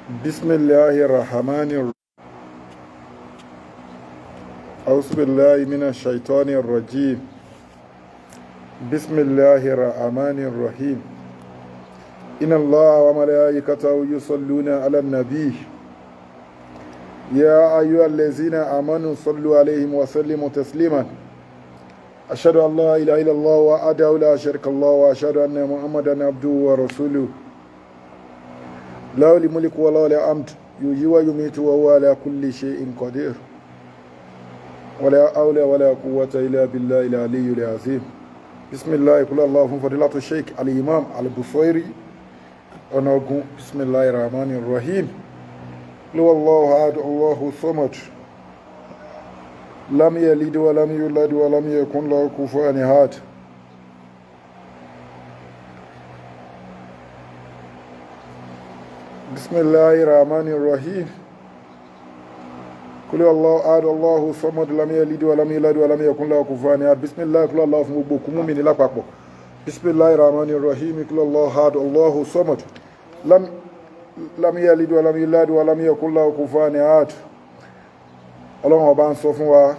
بسم الله الرحمن الرحيم. أعوذ بالله من الشيطان الرجيم. بسم الله الرحمن الرحيم. إن الله وملائكته يصلون على النبي يا أيها الذين آمنوا صلوا عليه وسلموا تسليما. أشهد أن لا إله إلا الله وحده لا شريك له وأشهد أن محمدا عبده ورسوله له الملك وله الحمد يحيي ويميت وهو على كل شيء قدير ولا حول ولا قوة إلا بالله العلي العظيم. بسم الله قل الله فضيلة الشيخ الإمام البصيري ونقول بسم الله الرحمن الرحيم. قل هو الله أحد الله الصمد لم يلد ولم يولد ولم يكن له كفوا أحد. بسم الله الرحمن الرحيم. قل الله أحد الله الصمد لم يلد ولم يولد ولم يكن له كفوا أحد. بسم الله قل الله fún gbogbo mùmínì lápapọ̀. بسم الله الرحمن الرحيم. قل الله أحد الله الصمد لم يلد ولم يولد ولم يكن له كفوا أحد. Ọlọ́run ọba ń sọ fún wa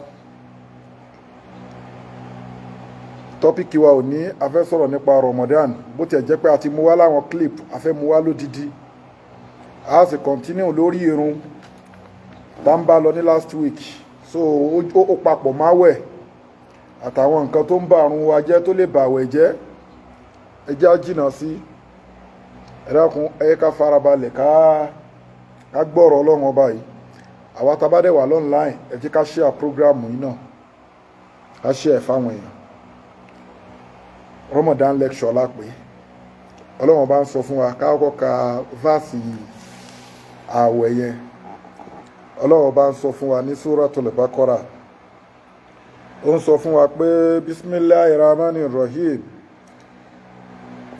tọ́pìkì wa ò ní a fẹ́ sọ̀rọ̀ nípa Ramadan bó tiẹ̀ jẹ́ pé a ti mú wá láwọn clip a fẹ́ mú wá lódidi a sì continue lórí irun tá ń bá lọ ní last week, so ó papọ̀ máwẹ̀ àtàwọn nǹkan tó ń bà àrùn wa jẹ́ tó lè bàwẹ̀ jẹ́ ẹjá jìnnà sí ẹ dákun ẹ ká farabalẹ̀ ká gbọ́rọ̀ Ọlọ́run ọba yìí. Àwa tá bá dé wà online ẹ jẹ́ ká share program yìí náà ká share fáwọn èèyàn. Ramadan lecture la pé Ọlọ́run bá ń sọ fún wa ká kọ́kọ́ ka verse àwẹ̀ yẹn. Ọlọ́run bá ń sọ fún wa ní Suratul Baqara. Ó ń sọ fún wa pé bismillahir rahmanir rahim.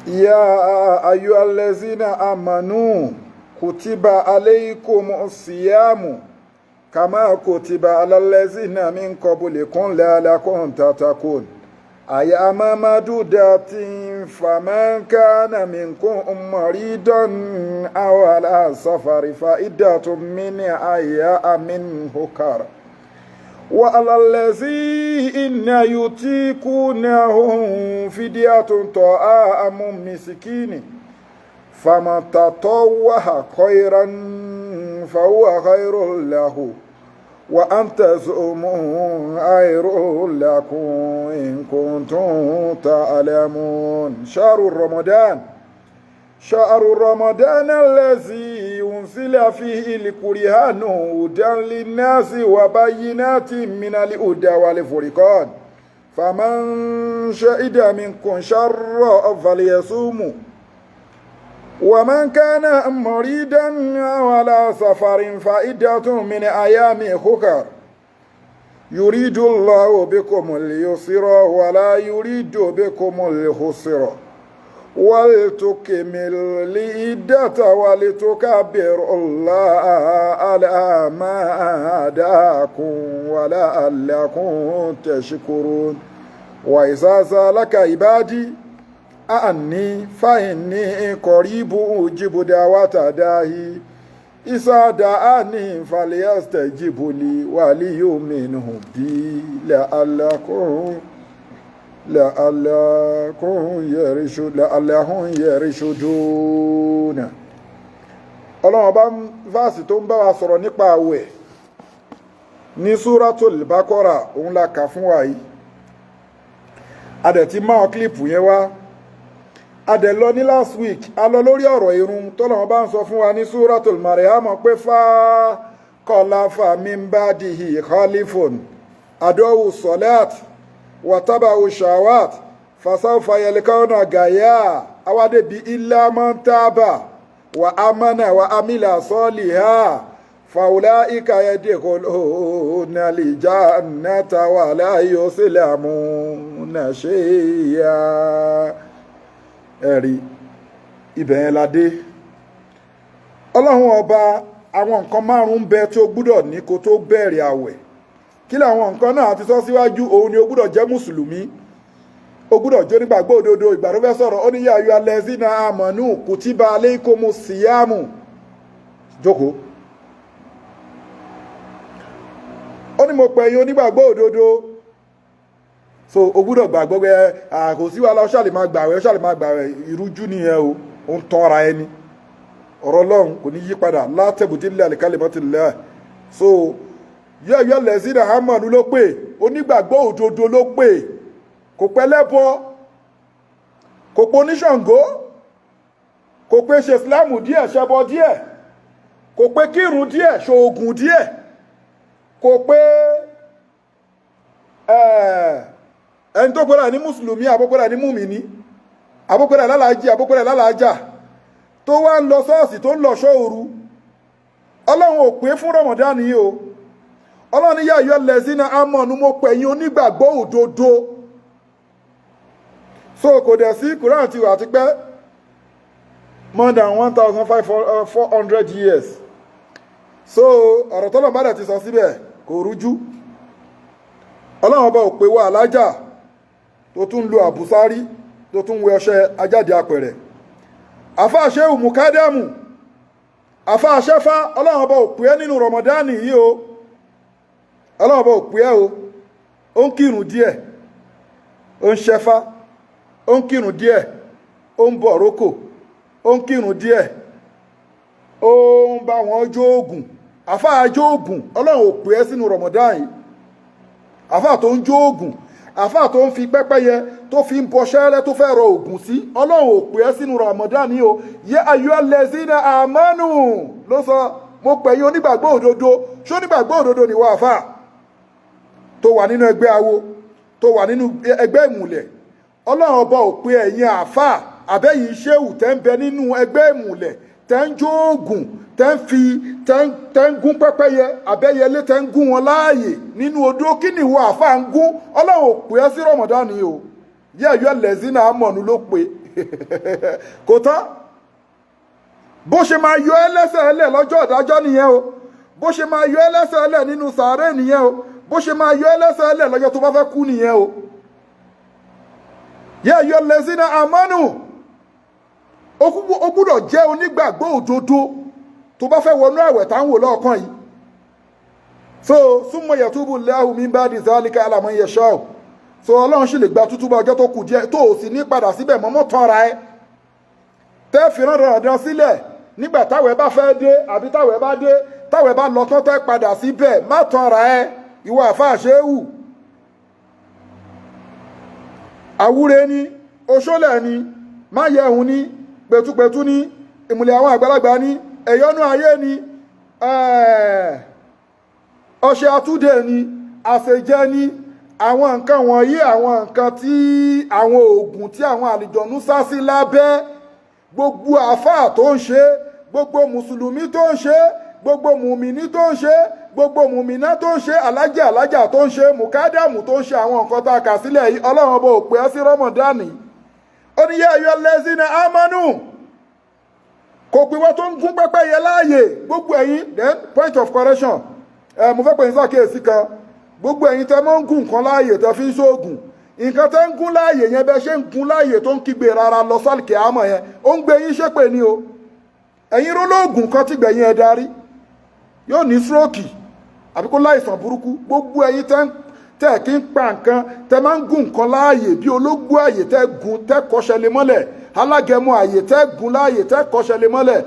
Ya ayyuhallazina amanu kutiba alaykumus siyamu kama kutiba alal ladzina min qablikum la'allakum tattaqun ayyama madudatin faman kana minkum maridan aw ala safari fa iddatun min ayyamin ukhra wa alal ladzina yutiqunahu fidyatun ta'amun miskinin فمن تطوع خيرا فهو خير له وأن تصوموا خير لكم إن كنتم تعلمون. شهر رمضان الذي أنزل فيه القرآن هدى للناس وبينات من الهدى والفرقان فمن شهد منكم شر فليصوموا ومن كان مريضا على سفر فعدة من أيام أخر يريد الله بكم اليسر ولا يريد بكم العسر ولتكملوا العدة ولتكبروا الله على ما هداكم ولعلكم تشكرون. وإذا سألك عبادي أني فإني قريب أجيب دعوة داعي إذا دعاني فليستجيبوا لي وليؤمنوا بي لعلهم يرشدون. Ọlọ́run bá ń fásì tó ń bá wa sọ̀rọ̀ nípa àwẹ̀ ní Suratul Baqara òun la kà fún wa yìí. A dẹ̀ ti máa kílìpù yẹn wá. Adẹ̀ lọ ní last week a lọ lórí ọ̀rọ̀ irun tọ́lọ́run bá ń sọ fún wa ní Suratul Maryam pé khalafa min ba'dihi khalifun adawu salat wa tabawu shawat fasawfa yalqawna gayya awade bi illa man taba wa amana wa amila saliha faulaika yadkhuluna al-jannata wa la yuslamuna shay'a. Ẹ̀rí ibẹ̀ yẹn la dé. Ọlọ́run ọba àwọn nǹkan márùn-ún bẹ tó gbúdọ̀ ní kó tó bẹ̀rẹ̀ àwẹ̀. Kí làwọn nǹkan náà ti sọ síwájú? Òun ni ó gbúdọ̀ jẹ́ mùsùlùmí, ó gbúdọ̀ jó nígbàgbọ́ òdodo. Ìgbà tó fẹ́ sọ̀rọ̀ ó ní ya ayyuhallazina amanu kutiba alaykumus siyamu jókòó. Ó ní mo pè yín onígbàgbọ́ òdodo, so o gbúdọ̀ gbàgbọ́ pé kò sí wàhálà, ó ṣàlè máa gbààwẹ̀, ìrújú nìyẹn o, ó ń tán ara ẹni. Ọ̀rọ̀ Ọlọ́run kò ní yí padà, la tabdila li kalimatillah. So ya ayyuhal lazina amanu ló pè, onígbàgbọ́ òdodo ló pè, kò pẹ́ lẹ́bọ, kò pé oníṣàngó, kò pé ṣe ìsìláàmù díẹ̀, ṣẹbọ díẹ̀, kò pé kírun díẹ̀, ṣoògùn díẹ̀, kò pé ẹni tó pẹ́rẹ́ ní mùsùlùmí, àbópẹ́rẹ́ ní mùmìní, àbópẹ́rẹ́ lálàájì, àbópẹ́rẹ́ lálàájà, tó wá ń lọ ṣọ́ọ̀ṣì, tó ń lọ ṣọ́òru. Ọlọ́run ò pé fún Ramadan yìí o. Ọlọ́run ní ya ayyuhal lazina amanu, mo pè yín onígbàgbọ́ òdodo. So kò dẹ̀ sí Quran ti wà ti pẹ́ more than 1,400 years. So ọ̀rọ̀ tọ́lọ̀ bá dẹ̀ ti sọ síbẹ̀ kò rújú. Ọlọ́run ọba ò pé wá alájà tó tún lo àbúsárí, tó tún wẹ ọṣẹ ajáde apẹ̀rẹ̀. Àfáà Sheu mukadamu, àfáà Shefa, Ọlọ́run ọba ò pé ẹ́ nínú Ramadan yìí o. Ọlọ́run ọba ò pé ẹ́ o. Ó ń kírun díẹ̀, ó ń ṣẹfá, ó ń kírun díẹ̀, ó ń bọ̀ rókò, ó ń kírun díẹ̀, ó ń bá wọn jóògùn. Àfáà jóògùn, Ọlọ́run ò pé ẹ́ sínú Ramadan yìí. Àfáà tó ń jóògùn, àfáà tó ń fi pẹ́pẹ́yẹ tó fi ń bọ ṣẹ́rẹ́ tó fẹ́ rọ ògùn sí, Ọlọ́run ò pé ẹ́ sínú Ramadan yìí o. Ya ayyuhal lazina amanu ló sọ, mo pè yín onígbàgbọ́ òdodo. Ṣé onígbàgbọ́ òdodo ni wọ́n àfáà tó wà nínú ẹgbẹ́ awo, tó wà nínú ẹgbẹ́ ìmùlẹ̀? Ọlọ́run ọba ò pé ẹ̀yin àfáà àbẹ́yìn Sheu tẹ́ ń bẹ nínú ẹgbẹ́ ìmùlẹ̀, tẹ́ ń jóògùn, tẹ́ ń gún pẹ́pẹ́yẹ, àbẹ́yẹlé tẹ́ ń gún wọn láàyè nínú odó. Kí ni ìwọ àfáà ń gún? Ọlọ́run ò pé ẹ́ sí Ramadan yìí o. Ya ayyuhal lazina amanu ló pé. Kò tán. Bó ṣe máa yọ ẹ́ lẹ́sẹ̀ ẹlẹ̀ lọ́jọ́ ìdájọ́ nìyẹn o. Bó ṣe máa yọ ẹ́ lẹ́sẹ̀ ẹlẹ̀ nínú sàárè nìyẹn o. Bó ṣe máa yọ ẹ́ lẹ́sẹ̀ ẹlẹ̀ lọ́jọ́ tó bá fẹ́ kú nìyẹn o. Ya ayyuhal lazina amanu, ó gbúdọ̀ jẹ́ onígbàgbọ́ òdodo tó bá fẹ́ wọnú àwẹ̀ tá ń wò lọ́ọ̀kan yìí. So summa yatubu Allahu min ba'di zalika ala man yasha'u. So Ọlọ́run sì lè gba tútúbà ọjọ́ tó kù díẹ̀, tó ò sì ní padà síbẹ̀ mọ́mọ́ tán ra ẹ. Tẹ́ fi rán dandan sílẹ̀ nígbà táwẹ̀ bá fẹ́ dé, àbí táwẹ̀ bá dé, táwẹ̀ bá lọ tán tẹ́ padà síbẹ̀, má tán ra ẹ. Ìwọ àfáà Sheu. Àwúre ni, oṣólẹ̀ ni, máyẹ̀hún ni, pẹ̀túpẹ̀tú ni, ìmùlẹ̀ àwọn àgbàlagbà ni, ẹ̀yọ́nú ayé ni, ọṣẹ àtúndè ni, àṣejẹ ni, àwọn nǹkan wọ̀nyí, àwọn nǹkan tí àwọn oògùn tí àwọn àlìjọ̀nú sá sí lábẹ́. Gbogbo àfáà tó ń ṣe, gbogbo mùsùlùmí tó ń ṣe, gbogbo mùmìní tó ń ṣe, gbogbo mùmìná tó ń ṣe, alájà tó ń ṣe, mùkádàmù tó ń ṣe àwọn nǹkan tá a kà sílẹ̀ yìí, Ọlọ́run ọba ò pé ẹ́ sí Ramadan. Ó ní ya ayyuhal lazina amanu, kò pé wọ́n tó ń gún pẹ́pẹ́yẹ láàyè. Gbogbo ẹ̀yin, then point of correction, mo fẹ́ pè ní sàkíyèsí kan. Gbogbo ẹ̀yin tẹ́ mọ́ ń gún nǹkan láàyè tẹ́ fi ń ṣoògùn, nǹkan tẹ́ ń gún láàyè yẹn bẹ́ ṣe ń gún láàyè tó ń kígbe rárá lọ sálìkì àmọ́ yẹn, ó ń gbé yín ṣépè ní o. Ẹ̀yin rólóògùn kan tí gbẹ̀yìn ẹ̀ darí yóò ní stroke àbí kó láìsàn burúkú. Gbogbo ẹ̀yin tẹ́ kí ń pa nǹkan, tẹ́ máa ń gún nǹkan láàyè bí ológbò àyè tẹ́ gún, tẹ́ kọ́ṣẹ́ lé mọ́lẹ̀, alágẹmọ àyè tẹ́ gún láàyè tẹ́ kọ́ṣẹ́ lé mọ́lẹ̀,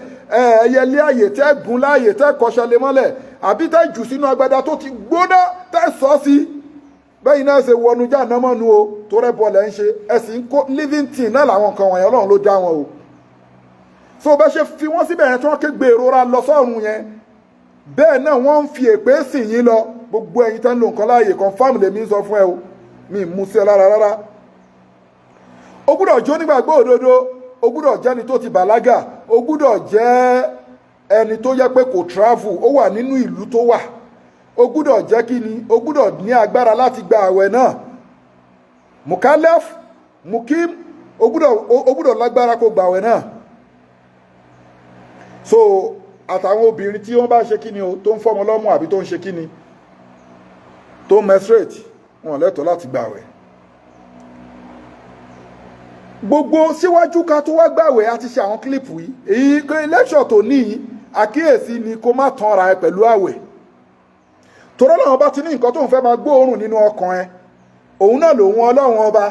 ẹyẹlé àyè tẹ́ gún láàyè tẹ́ kọ́ṣẹ́ lé mọ́lẹ̀, àbí tẹ́ jù sínú agbada tó ti gbóná tẹ́ sọ sí. Bẹ́yìn náà ṣe wọnú jahannamanu o, tó rẹ́ bọ́ọ̀lẹ̀ ń ṣe ẹ̀sìn kó living thing náà làwọn nǹkan wọ̀nyẹn, Ọlọ́run ló dá wọn o. So bẹ́ ṣe fi wọ́n síbẹ̀ yẹn tí wọ́n ké gbé ìrora lọ sọ́run yẹn, bẹ́ẹ̀ náà wọ́n ń fi èpè sìn yín lọ. Gbogbo ẹ̀yin tẹ́ ń lo nǹkan láàyè confam lèmi ń sọ fún ẹ o, mi mú sí ẹ lára rárá. Ó gbúdọ̀ jó nígbàgbọ́ òdodo, ó gbúdọ̀ jẹ́ ẹni tó ti bàlágà, ó gbúdọ̀ jẹ́ ẹni tó yẹ pé kò travel, ó wà nínú ìlú tó wà. Ó gbúdọ̀ jẹ́ kí ni, ó gbúdọ̀ ní agbára láti gba àwẹ̀ náà. Mukallaf, mukim, ó gbúdọ̀ lágbára kó gba àwẹ̀ náà. So àtàwọn obìnrin tí wọ́n bá ṣe kí ni o, tó ń fọ́mọ lọ́mú àbí tó ń ṣe kí ni, tó ń menstruate, wọn lẹ́tọ̀ọ́ láti gba àwẹ̀. Gbogbo síwájú ká tó wá gbàwẹ̀, a ti ṣe àwọn kílípù yìí. Èyí lecture tó ní yìí àkíyèsí ni kó má tanra ẹ pẹ̀lú àwẹ̀ torí Ọlọ́run ọba ti ní nǹkan tó ń fẹ́ máa gbóòórùn nínú ọkàn ẹ òun náà lòun Ọlọ́run ọba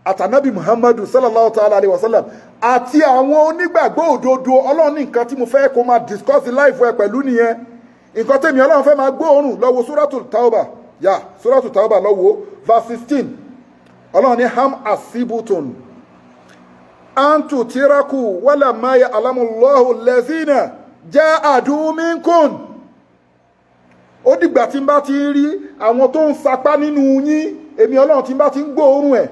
àtànábì Muhammadu sallallahu ta'ala alayhi wa sallam àti àwọn onígbàgbọ́ òdodo Ọlọ́run ní nǹkan tí mo fẹ́ kó máa discuss life ẹ pẹ̀lú nìyẹn nǹkan tèmi Ọlọ́run fẹ́ máa gbóòórùn lọ wo suratul tauba suratul tauba lọ wo verse 16 Ọlọ́run ní ham asibutun antu tiraku wala ma ya'lamullahu allazina ja'adu minkum ó dìgbà tí n bá ti rí àwọn tó ń sapá nínú yín èmi Ọlọ́run tí n bá ti ń gbóòórùn ẹ̀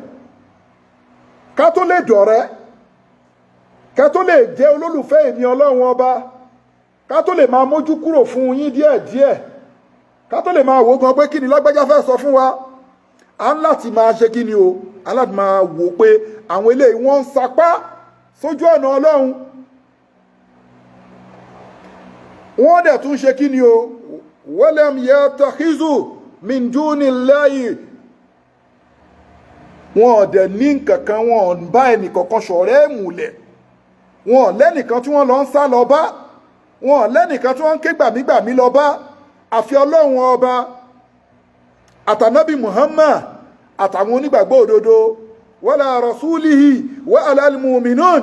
ká tó lè dọ̀rẹ́ ká tó lè jẹ́ olólùfẹ́ èmi Ọlọ́run ọba ká tó lè máa mójú kúrò fún yín díẹ̀díẹ̀ ká tó lè máa wò gan pé kí ni lágbájá fẹ́ sọ fún wa à ń láti máa ṣe kí ni o à ń láti máa wò pé àwọn eléyìí wọ́n ń sapá sójú ọ̀nà Ọlọ́run wọ́n dẹ̀ tún ṣe kí ni o walam yatakhizu min dunillahi wọn dẹ̀ ní nǹkankan wọn bá ẹnìkankan ṣọ̀rẹ́ múlẹ̀ wọn lẹ́nìkan tí wọ́n lọ ń sá lọ bá wọn lẹ́nìkan tí wọ́n ń ké gbàmígbàmí lọ bá àfi Ọlọ́run ọba àtànábì Muhammad àtàwọn onígbàgbọ́ òdodo wala rasulihi wa alal mu'minun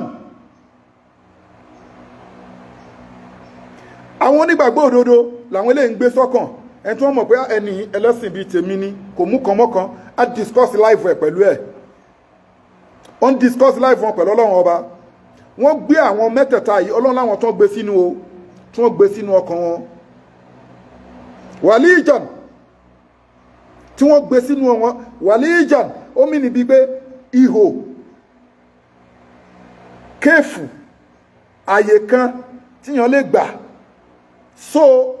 àwọn onígbàgbọ́ òdodo làwọn eléyìí ń gbé sọ́kàn ẹni tí wọ́n mọ̀ pé ẹni ẹlẹ́sìn bíi tèmi ni kò mú kan mọ́kan á discuss life ẹ̀ pẹ̀lú ẹ̀ wọ́n discuss life wọn pẹ̀lú Ọlọ́run ọba wọ́n gbé àwọn mẹ́tẹ̀ẹ̀ta yìí Ọlọ́run láwọn tó ń gbé sínú o tí wọ́n gbé sínú ọkàn wọn wàlíìjàn tí wọ́n gbé sínú wọn wàlíìjàn ó mì níbi pé ihò kéèfù àyè kan tíyàn lè gbà so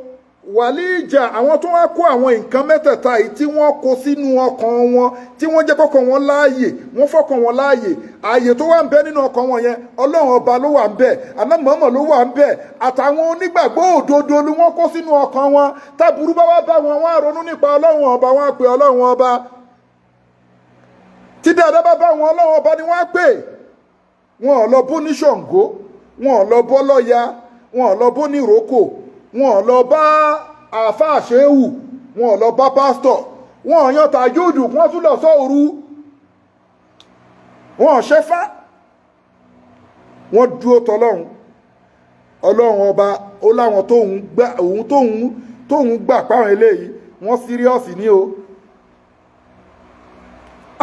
wàlíìjà àwọn tó wá kó àwọn nǹkan mẹ́tẹ̀ẹ̀ta yìí tí wọ́n kó sínú ọkàn wọn tí wọ́n jẹ́ kọ́kàn wọn láàyè wọ́n fọ́kàn wọn láàyè ààyè tó wà ń bẹ nínú ọkàn wọn yẹn Ọlọ́run ọba ló wà ń bẹ anamọ́mọ́ ló wà ń bẹ àtàwọn onígbàgbọ́ òdodo ni wọ́n kó sínú ọkàn wọn táburú bá wá bá wọn wọ́n á ronú nípa Ọlọ́run ọba wọ́n á pe Ọlọ́run ọba tí dáadáa bá bá wọn Ọlọ́run ọba ni wọ́n á pè wọn ò lọ bó ní Ṣàngó wọn ò lọ bọ́ lọ́ya wọn ò lọ bó ní ìrókò wọn ò lọ bá àáfàá Ṣéhù wọn ò lọ bá pásítọ̀ wọn ò yan tàjúdù wọ́n tún lọ sóòru wọn ò ṣẹ́fá wọ́n dúró tọlọ́run Ọlọ́run ọba ó láwọn tóun gbà páwọn eléyìí wọ́n síríọ́sì ní o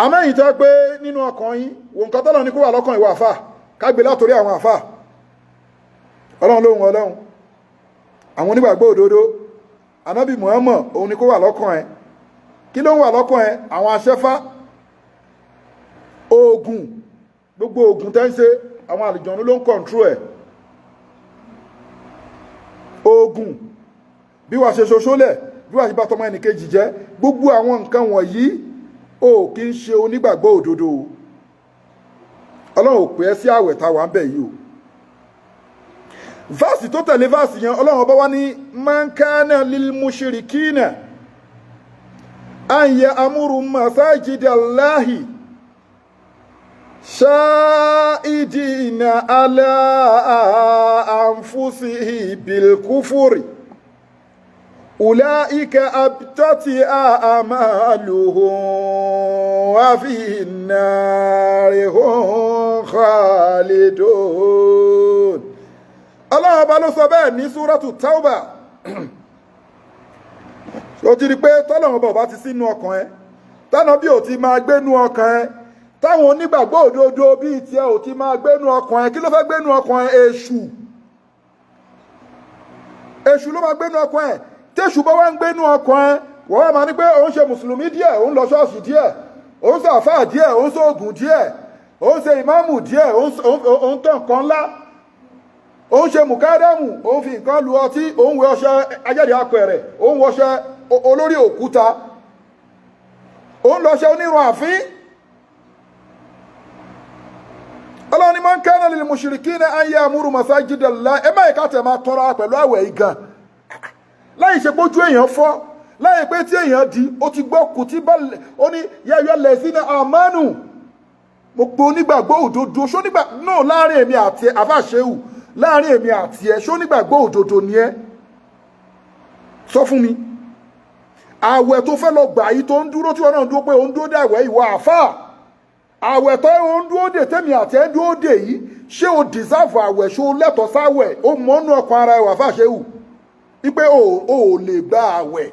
àmẹ́yìn tó pé nínú ọkàn yín wo nǹkan tọ́lọ́ ní kó wà lọ́kàn ìwà àfà kágbé látorí àwọn àfà Ọlọ́run lóhun Ọlọ́run àwọn onígbàgbọ́ òdodo anábì Muhammad òun ni kó wà lọ́kàn ẹ kí ló ń wà lọ́kàn ẹ àwọn aṣẹ́fá oògùn gbogbo oògùn tẹ́ ń ṣe àwọn àlùjọ̀nnú ló ń kọ̀ntró ẹ̀ oògùn bí wàá ṣe ṣoṣólẹ̀ bí wàá ṣe bá tọmọ ẹnìkejì jẹ́ gbogbo àwọn nǹkan wọ̀nyí ó kì í ṣe onígbàgbọ́ òdodo Ọlọ́run ò pè ẹ́ sí àwẹ̀ táwa ń bẹ̀ yìí o fásì tó tẹ̀lé fásì yẹn Ọlọ́run ọba wá ní man kana lil mushrikina an ya'muru masajidallahi sha'idina ala anfusihi bil kufri ulaika abtati a'maluhum wa fi nnari hum khalidun Allah ọba ló sọ bẹ́ẹ̀ ní súrátù Tauba ó ti rí pé tọ́lọ̀wọ̀n bá ti sínú ọkàn ẹ tánà bí ò ti máa gbénú ọkàn ẹ táwọn onígbàgbọ́ òdodo bí ti ẹ ò ti máa gbénú ọkàn ẹ kí ló fẹ́ gbénú ọkàn ẹ èṣù ló máa gbénú ọkàn ẹ tẹ́ṣù bá wá ń gbénú ọkàn ẹ wọ́n wá máa ní pé òun ṣe mùsùlùmí díẹ̀ òun lọ ṣọ́ọ̀ṣì díẹ̀ òun ṣe àfáà díẹ̀ òun ṣe ògùn díẹ̀ òun ṣe ìmáàmù díẹ̀ òun tàn kan ńlá òun ṣe mùkádàmù òun fi nǹkan lu ọtí òun wẹ ọṣẹ ajáde apẹ̀rẹ̀ òun wọṣẹ olórí òkúta òun lọṣẹ onírun àfín ọlọ́ni man kana lil mushrikina an ya'muru masajidallah ẹ máa ìkàtẹ̀ máa tọrọ pẹ̀lú àwẹ̀ igan láì ṣe pójú èèyàn fọ́ láì pé tí èèyàn di ó ti gbọ́ kù tí bẹ́ẹ̀ ó ní ya ayyuhal lazina amanu mo gbọ́ onígbàgbọ́ òdodo ṣó nígbà náà láàrin èmi àti àfà Ṣéhù láàrin èmi àti ẹ ṣó nígbàgbọ́ òdodo ni ẹ sọ fún mi àwẹ̀ tó fẹ́ lọ gbà yìí tó ń dúró tí wọn náà dúró pé ó ń dúró dé àwẹ̀ ìwọ àfà àwẹ̀ tó ń dúró dè tèmi àti ẹ dúró dè yìí ṣé o deserve àwẹ̀ ṣó lẹ́tọ̀ọ́ sáwẹ̀ ó mọ́nú ọkàn ara ẹwà fà Sheu wípé o lè gba àwẹ̀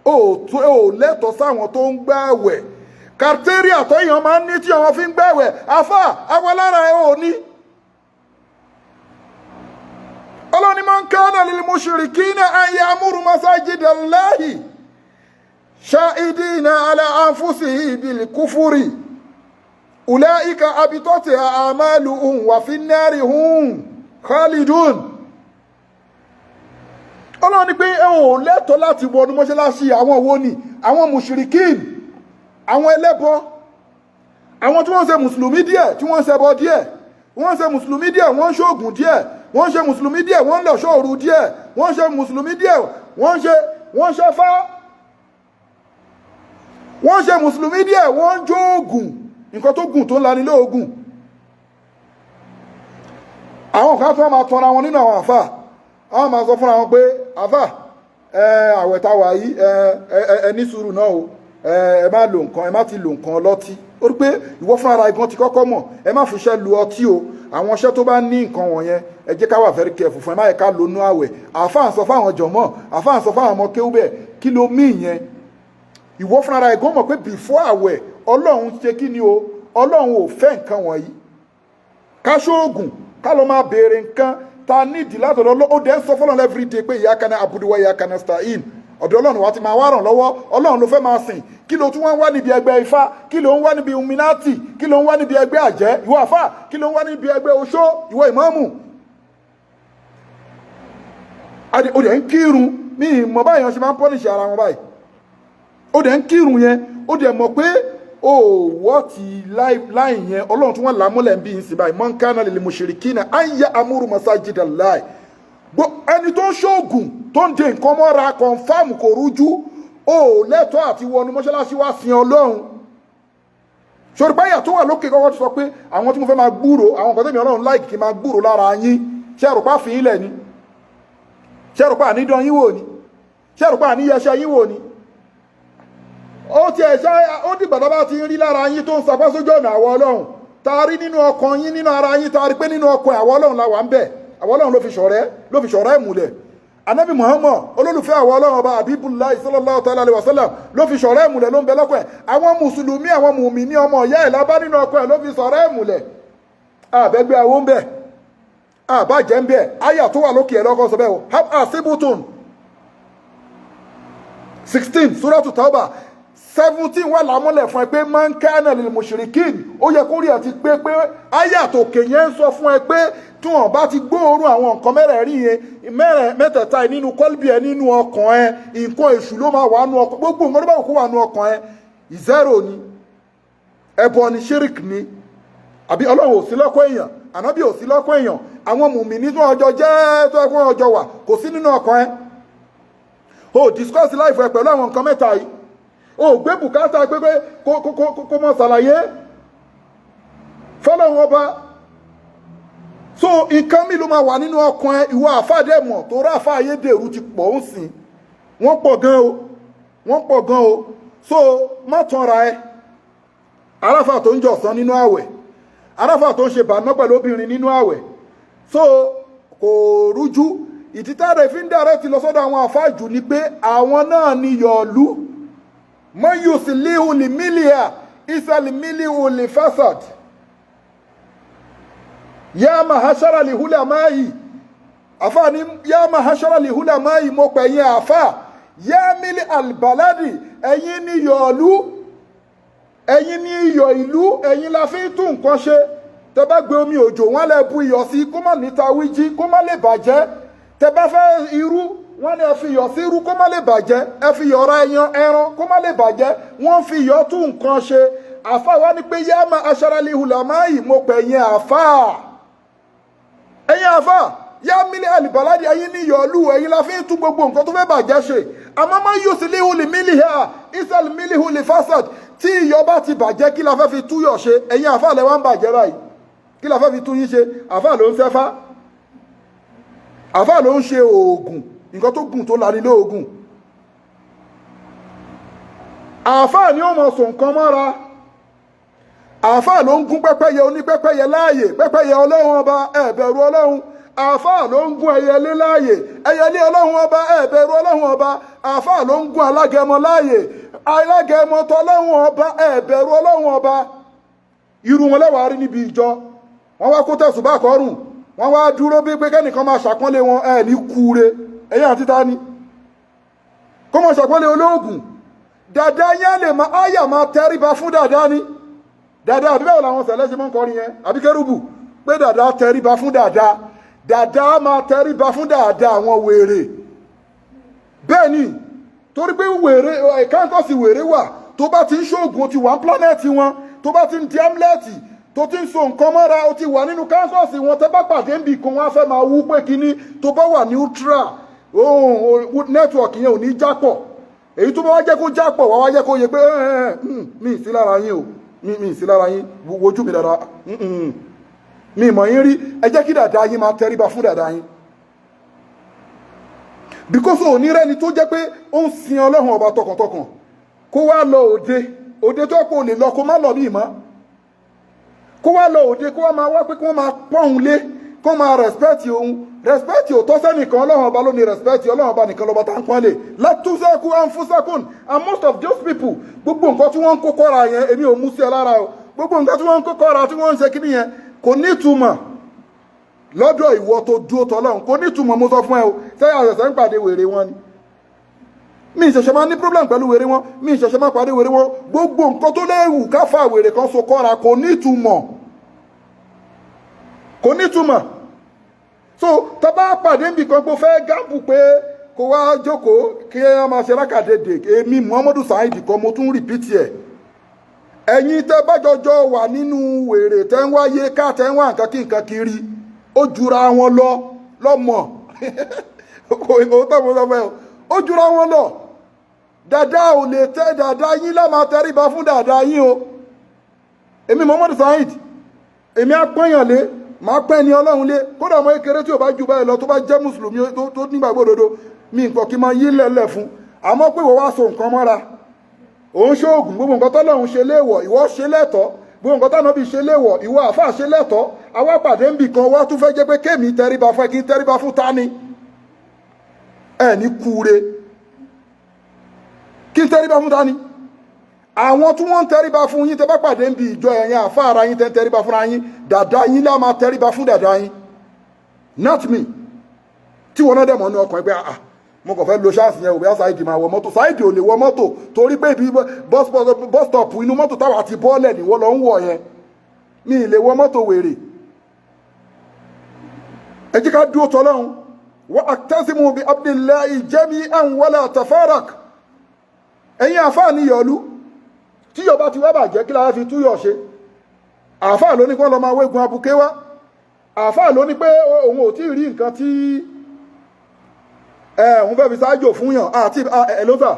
o lẹ́tọ̀ọ́ sáwọn tó ń gbà àwẹ̀ kàrtéríà tó èèyàn máa ń ní tí àwọn fi ń gbà àwẹ̀ àfà àwọn lára ẹ ò ní. ọlọ́ni man kana lil mushrikina an ya'muru masajida Allahi shahidina ala anfusihim bil kufri ulaika abitat a'maluhum wa fin nari hum khalidun. ọlọ́run ní pé ẹ ò lẹ́tọ̀ọ́ láti wọnú mọ́ṣáláṣí àwọn wo ni àwọn mushrikin àwọn ẹlẹ́bọ àwọn tí wọ́n ṣe mùsùlùmí díẹ̀ tí wọ́n ṣẹbọ díẹ̀ wọ́n ṣe mùsùlùmí díẹ̀ wọ́n ṣoògùn díẹ̀ wọ́n ṣe mùsùlùmí díẹ̀ wọ́n lọ ṣọ́ọ̀rù díẹ̀ wọ́n ṣe mùsùlùmí díẹ̀ wọ́n ṣe fá wọ́n ṣe mùsùlùmí díẹ̀ wọ́n jó ògùn nǹkan tó gùn tó ń lani lóògùn. àwọn kan tó máa tọra wọn nínú àwọn àfà àwọn máa sọ fúnra wọn pé àfà àwẹ̀ tá wà yìí ẹ ní sùúrù náà o ẹ má lo nǹkan ẹ má ti lo nǹkan ọlọ́tí ó rí pé ìwọ fúnra ara igan ti kọ́kọ́ mọ̀ ẹ má fiṣẹ́ lu ọtí o àwọn iṣẹ́ tó bá ní nǹkan wọ̀nyẹn ẹ jẹ́ ká wà very careful fún ẹ má yẹ ká lónú àwẹ̀ àfáà sọ fáwọn jọ̀mọ́ àfáà sọ fáwọn ọmọ kéwú bẹ́ẹ̀ kí ló mí ìyẹn ìwọ fúnra ara igan mọ̀ pé before àwẹ̀ ọlọ́run ṣe kí ni o ọlọ́run ò fẹ́ nǹkan wọ̀nyí ká ṣóògùn ká lọ máa béèrè nǹkan ta nídìí látọ̀dọ̀ ó dẹ́ sọ fọlọ́n every day pé ìyá kaná abuduwa ìyá kaná sta'in ọ̀dọ̀ ọlọ́run wa ti máa wá ràn lọ́wọ́ ọlọ́run ló fẹ́ máa sìn kí ló tún wá ń wá níbi ẹgbẹ́ ifá kí ló ń wá níbi uminati kí ló ń wá níbi ẹgbẹ́ àjẹ́ ìwọ àfà kí ló ń wá níbi ẹgbẹ́ oṣó ìwọ ìmáàmù. ó dẹ̀ ń kírun ní ìmọ̀ báyìí wọn ṣe máa ń pọ́nìṣì ara wọn báyìí ó dẹ̀ ń kírun yẹn ó dẹ̀ mọ̀ pé wọ́n ti láì yẹn ọlọ́run tí wọ́n làmúlẹ̀ ń bí yín sí báyìí man kana lil mushrikina an ya'muru masajida Allahi ẹni tó ń ṣoògùn tó ń de nǹkan mọ́ra kọ̀ǹfàmù kò rújú ó lẹ́tọ̀ọ́ àti wọnú mọ́ṣáláṣí wá sin ọlọ́run. ṣòro báyà tó wà lókè kọ́kọ́ ti sọ pé àwọn tí mo fẹ́ máa gbúrò àwọn nǹkan tẹ́mi ọlọ́run láìkì kí máa gbúrò lára yín ṣé ẹ̀rù pa fi ilẹ̀ ni ṣé ẹ̀rù pa ànídán yín wò ni ṣé ẹ̀rù pa àníyẹsẹ yín wò ni. ó ti ẹ̀ṣá ó dìgbà tó bá ti ń rí lára yín tó ń sapá sójú ọ̀nà àwọ̀ ọlọ́run tá a rí nínú ọkàn yín nínú ara yín tá a rí pé nínú ọkàn àwọ̀ ọlọ́run la wà ń bẹ̀ àwọn ọlọ́run ló fi ṣọ̀rẹ́ ìmùlẹ̀ anabi Muhammad olólùfẹ́ àwọn ọlọ́run ọba Habibullahi sallallahu ta'ala alaihi wasallam ló fi ṣọ̀rẹ́ ìmùlẹ̀ ló ń bẹ lọ́kọ̀ ẹ̀ àwọn mùsùlùmí àwọn mùmíní ọmọ ìyá ẹ̀ lábá nínú ọkọ̀ ẹ̀ ló fi ṣọ̀rẹ́ ìmùlẹ̀ àbẹ́gbẹ́ àwọn ń bẹ̀ àbájẹ́ ń bẹ̀ àyà tó wà lókè ẹ̀ lọ́kọ̀ sọ bẹ́ẹ̀ o àṣìbùtùn 16 suratu Tauba 17 wà lámúlẹ̀ fún ẹ pé man kana lil mushrikin ó yẹ kó rí àti pé àyà tó kè yẹn ń sọ fún ẹ pé tí wọn bá ti gbóòórùn àwọn nǹkan mẹ́rẹ̀ẹ̀rin yẹn mẹ́tẹ̀ẹ̀ta nínú kọ́lbì ẹ nínú ọkàn ẹ nǹkan èṣù ló máa wà nú ọkàn gbogbo nǹkan tó bá kó wà nú ọkàn ẹ ìzẹ́rò ni ẹbọ ni shirik ni àbí ọlọ́run ò sí lọ́kàn èèyàn ànábì ò sí lọ́kàn èèyàn àwọn mùmínì tó ọjọ́ jẹ́ tó ẹkún ọjọ́ wà kò sí nínú ọkàn ẹ o discuss life ẹ pẹ̀lú àwọn nǹkan mẹ́ta yìí o gbé bùkátà pé kó mọ̀ ṣàlàyé fọlọ́run ọba so nǹkan mi ló máa wà nínú ọkàn ẹ ìwọ àfáàdé mọ̀ tó rá àfáà ayédèrú ti pọ̀ ń sìn wọ́n pọ̀ gan o so má tanra ẹ aráfà tó ń jọ̀sán nínú àwẹ̀ aráfà tó ń ṣe bàná pẹ̀lú obìnrin nínú àwẹ̀ so kò rújú ìtítà rẹ̀ fi ń dàrẹ́ ti lọ sọ́dọ̀ àwọn àfáàjù ni pé àwọn náà ni yọ̀ọ̀lú mọ́ yóò sì líhù lè mílíà ìsàlì mílíhù lè fásad ya mahashara li hulamai afa ni ya mahashara li hulamai mo pe yin afa ya mili albaladi ẹ̀yin ni yọ̀ọ̀lú ẹ̀yin ni iyọ̀ ìlú ẹ̀yin la fi tún nǹkan ṣe tẹ́ bá gbé omi òjò wọ́n lè bu iyọ̀ sí kó má níta wíjí kó má lè bàjẹ́ tẹ́ bá fẹ́ irú wọ́n ní ẹ fi iyọ̀ sí irú kó má lè bàjẹ́ ẹ fi iyọ̀ ra ẹran kó má lè bàjẹ́ wọ́n fi iyọ̀ tún nǹkan ṣe àfa wa ni pé ya mahashara li hulamai mo pe yin àfà ẹ̀yin àfà yá mílí àlìbàládì ẹ̀yin ní yọ̀ọ̀lú ẹ̀yin la fi ń tún gbogbo nǹkan tó fẹ́ bàjẹ́ ṣe àmọ́ máa yóò sí líhùlì mílì hà ìsàlì mílì hùlì fásad tí iyọ̀ bá ti bàjẹ́ kí la fẹ́ fi túyọ̀ ṣe ẹ̀yin àfà lẹ wá ń bàjẹ́ báyìí kí la fẹ́ fi tú yín ṣe àfà ló ń sẹ́fá àfáà ló ń ṣe oògùn nǹkan tó gùn tó lani lóògùn àfáà ni ó mọ̀ sọ nǹkan mọ́ra àfáà ló ń gún pẹ́pẹ́yẹ onípẹ́pẹ́yẹ láàyè pẹ́pẹ́yẹ ọlọ́run ọba ẹ bẹ̀rù ọlọ́run àfáà ló ń gún ẹyẹlé láàyè ẹyẹlé ọlọ́run ọba ẹ bẹ̀rù ọlọ́run ọba àfáà ló ń gún alágẹmọ láàyè alágẹmọ tọlọ́run ọba ẹ bẹ̀rù ọlọ́run ọba irú wọn lẹ́wàá rí níbi ìjọ wọ́n wá kó tẹ̀sùbá kọrùn wọ́n wá dúró bí pé kẹ́nìkan máa ṣàpọ́nlé wọn ẹ ní kúure ẹ̀yìn àti ta ni kó máa ṣàpọ́nlé olóògùn dàdá yẹn lè máa áyà máa tẹríba fún dàdá ni dàdá àbí bẹ́ẹ̀ làwọn sẹ̀lẹ́ ṣe máa ń kọrin yẹn àbí kérúbù pé dàdá tẹríba fún dàdá dàdá máa tẹríba fún dàdá àwọn wèrè bẹ́ẹ̀ ni torí pé wèrè káńkọ́sì wèrè wà tó bá ti ń ṣoògùn ti wà ń plánẹ́ẹ̀tì wọn tó bá ti ń di amlẹ́ẹ̀tì tó ti ń so nǹkan mọ́ra ó ti wà nínú káńkọ́sì wọn tẹ́ bá pàdé ń bì kan wọn á fẹ́ máa wú pé kínní tó bá wà ní ultra nẹ́tíwọ̀kì yẹn ò ní jápọ̀ èyí tó bá wá jẹ́ kó jápọ̀ wá wá jẹ́ kó yẹ pé mi sí lára yín o mi sí lára yín wojú mi dára mi mọ̀ yín rí ẹ jẹ́ kí dàda yín máa tẹríba fún dàda yín because òní rẹ́ni tó jẹ́ pé ó ń sin ọlọ́run ọba tọkàntọkàn kó wá lọ òde tó kò lè lọ kó má lọ bí ìmọ̀ kó wá lọ òde kó wá máa wá pé kó máa pọ́n lé kó máa respect òun respect ò tọ́ sẹ́nìkan ọlọ́run ọba ló ní respect ọlọ́run ọba nìkan lọ́ba tá ń pọ́n lè látúnṣẹ́kù àǹfúṣẹ́kùn and most of those people gbogbo nǹkan tí wọ́n ń kó kọ́ra yẹn èmi ò mú sí ẹ lára o gbogbo nǹkan tí wọ́n ń kó kọ́ra tí wọ́n ń ṣe kíní yẹn kò ní ìtumọ̀ lọ́dọ̀ ìwọ tó dúró tọ́lọ́run kò ní ìtumọ̀ mo sọ fún ẹ o sẹ́yìn àṣẹ̀ṣẹ̀ ń pàdé wèrè wọn ni mi ìṣẹ̀ṣẹ̀ máa ní problem pẹ̀lú wèrè wọn mi ìṣẹ̀ṣẹ̀ máa pàdé wèrè wọn gbogbo nǹkan tó léwu káfà wèrè kan so kọ́ra kò ní ìtumọ̀ kò ní ìtumọ̀ so tó bá pàdé níbi kan kó fẹ́ gáàpù pé kó wá jókòó kí ẹ máa ṣe rákàdédè èmi Muhammadu Saheed kan mo tún rìpítì ẹ̀ ẹ̀yin tẹ́ bá jọjọ wà nínú wèrè tẹ́ ń wáyé ká tẹ́ ń wá nǹkan kí nǹkan kiri ó jura wọn lọ lọ́mọ ó jura wọn lọ dàdá ò lè tẹ́ dàdá yín lá máa tẹríba fún dàdá yín o èmi Muhammadu Saheed èmi apọ́yàn lé máa pẹ́ ní ọlọ́run lé kódà ọmọ kékeré tí ò bá jù báyìí lọ tó bá jẹ́ mùsùlùmí tó nígbàgbọ́ òdodo mi nǹkan kí n máa yí lẹ́lẹ̀ fún àmọ́ pé wọ́n wá so nǹkan mọ́ra òun ṣoògùn gbogbo nǹkan tọ́lọ́run ṣe léèwọ̀ ìwọ ṣe lẹ́tọ̀ọ́ gbogbo nǹkan tánàbí ṣe léèwọ̀ ìwọ àfáà ṣe lẹ́tọ̀ọ́ àwa pàdé ń bì kan wá tún fẹ́ jẹ́ pé kémi tẹríba fún ẹ kí n tẹríba fún tani ẹ ní kúure kí n tẹríba fún tani àwọn tí wọ́n ń tẹríba fún yín tẹ́ bá pàdé ń bi ìjọ ẹ̀yìn àfa ara yín tẹ́ ń tẹríba fúnra yín dàda yín lá máa tẹríba fún dàda yín not me tí wọn náà dẹ̀ mọ́ ní ọkàn ẹgbẹ́ mo kàn fẹ́ lo ṣáàsì yẹn òbí Saheed máa wọ mọ́tò Saheed ò lè wọ mọ́tò torí pé ibi bus stop inú mọ́tò táwa àti bọ́ọ̀lẹ̀ ni wọ́n lọ ń wọ̀ yẹn mi ì lè wọ mọ́tò wèrè ẹ jẹ́ ká dúró tọ́lọ́run wa a'tasimu bi hablillahi jami'an wala tafarraq ẹ̀yin àfáà ní yọ̀ọ́lú tí yọba ti wá bàjẹ́ kí lára fi túyọ̀ ṣe àfáà ló ní kọ́ lọ máa wégun abuké wá àfáà ló ní pé òun ò tí rí nǹkan tí òun fẹ́ fi sáájò fún yàn àti ẹlọ́sà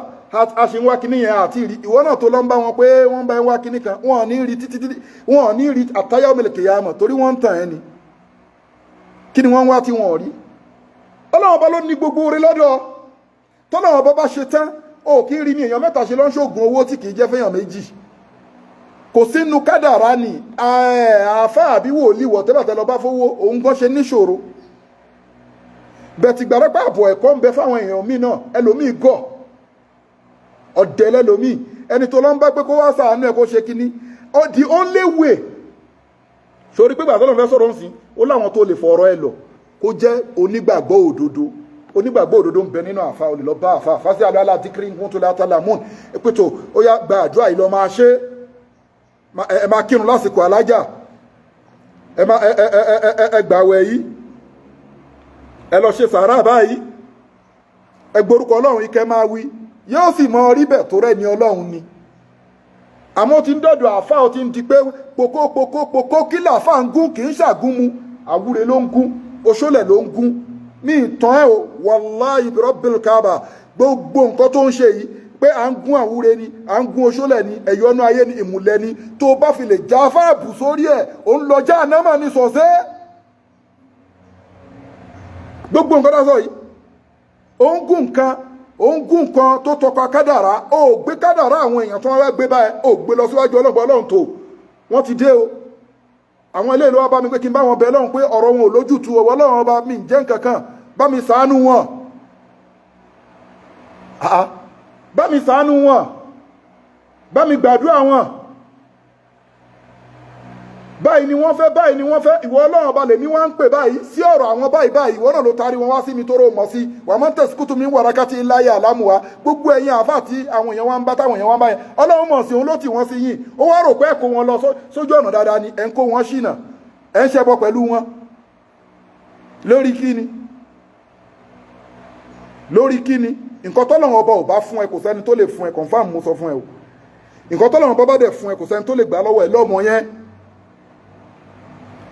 aṣèwá kíní yẹn àti rí ìwọ náà tó lọ ń bá wọn pé wọ́n bá ń wá kíní kan wọ́n ní rí títí wọ́n ní rí àtayá òmìnira kìyàmọ̀ torí wọ́n ń tàn ẹni kí ni wọ́n wá tí wọ́n rí ọlọ́wọ́n bá ló ní gbogbo orí lọ́dọ̀ tọ́lọ́wọ́n bá ṣe tán ó kí rí ní èèyàn mẹ́ta ṣe ló ń ṣògùn owó tí kìí jẹ́ fẹ́yàn méjì kò sínú kádàrá ni àáfà àbí wòlíì wọ̀ tẹ́bàtẹ́ lọ bá fowó òun gan ṣe níṣòro bẹ̀tì gbàrẹ́pà àbọ̀ ẹ̀kọ́ ń bẹ fáwọn èèyàn míì náà ẹlòmíì gọ̀ ọ̀dẹ̀ lẹ́lòmíì ẹni tó lọ ń bá pé kó wá ṣàánú ẹ̀ kó ṣe kíní the only way sórí pé gbàgbọ́ lọ́n fẹ́ sọ̀rọ̀ ń sìn ó láwọn tó lè fọ̀rọ̀ ẹ lọ kó jẹ́ onígbàgbọ́ òdodo onígbàgbọ́ òdodo ń bẹ nínú àfa olè lọ bá àfa fásitì aláàlá díkírí ń kún tó látàlá mún pẹ̀tọ̀ ó yá gba àdúrà yìí lọ máa ṣe ẹ máa kírun lásìkò alájà ẹ gbàwẹ̀ yìí ẹ lọ ṣe sàárà báyìí ẹ gborúkọ ọlọ́run yìí kẹ́ máa wí yóò sì mọ rí bẹ̀ tó rẹ̀ ní ọlọ́run ni àmọ́ ti ń dọ̀dọ̀ àfa ó ti ń di pé pokó kí làáfà ń gún kì í ṣàgúnmu àwúre ló ń gún oṣólẹ̀ ló ń gún ní ìtàn ẹ̀ o wàláhì rabbil Kaaba gbogbo nǹkan tó ń ṣe yìí pé à ń gún àwúre ni à ń gún oṣólẹ̀ ni ẹ̀yọ́nú ayé ni ìmùlẹ̀ ni tó bá fi lè já fáàbù sórí ẹ̀ ó ń lọ Jahannama ní sọ̀sẹ́ gbogbo nǹkan tó sọ yìí ó ń gún nǹkan tó tọpa kádàrá ó gbé kádàrá àwọn èèyàn tó wá gbé báyìí ó gbé lọ síwájú ọlọ́run tó wọ́n ti dé o àwọn ilé ìlú wa bá mi pé kí n bá wọn bẹ lọ́hùn pé ọ̀rọ̀ wọn ò lójútu ọwọ́ ọlọ́run ọba mi jẹ́ nǹkan kan bá mi ṣàánú wọn bá mi ṣàánú wọn bá mi gbàdúrà wọn báyìí ni wọ́n fẹ́ ìwọ ọlọ́run ọba lèmi wá ń pè báyìí sí ọ̀rọ̀ àwọn báyìí ìwọ náà ló tarí wọn wá sí mi tóró mọ̀ sí wà mọ́ tẹ̀síkútù mi wàrákàtí láyé àlámùwá gbogbo ẹ̀yin àfáà tí àwọn èèyàn wá ń bá táwọn èèyàn wá ń báyìí ọlọ́run mọ̀ sí òun ló tì wọ́n sí yìí ó wá rò pé ẹ kó wọn lọ sójú ọ̀nà dáadáa ni ẹ̀ ń kó wọn ṣìnà ẹ̀ ń ṣẹbọ pẹ̀lú wọn lórí kíni nǹkan tọ́lọ́run ọba ò bá fún ẹ kò sẹ́ni tó lè fún ẹ confam mo sọ fún ẹ o nǹkan tọ́lọ́run ọba bá dẹ̀ fún ẹ kò sẹ́ni tó lè gbà lọ́wọ́ ẹ lọ́mọ yẹn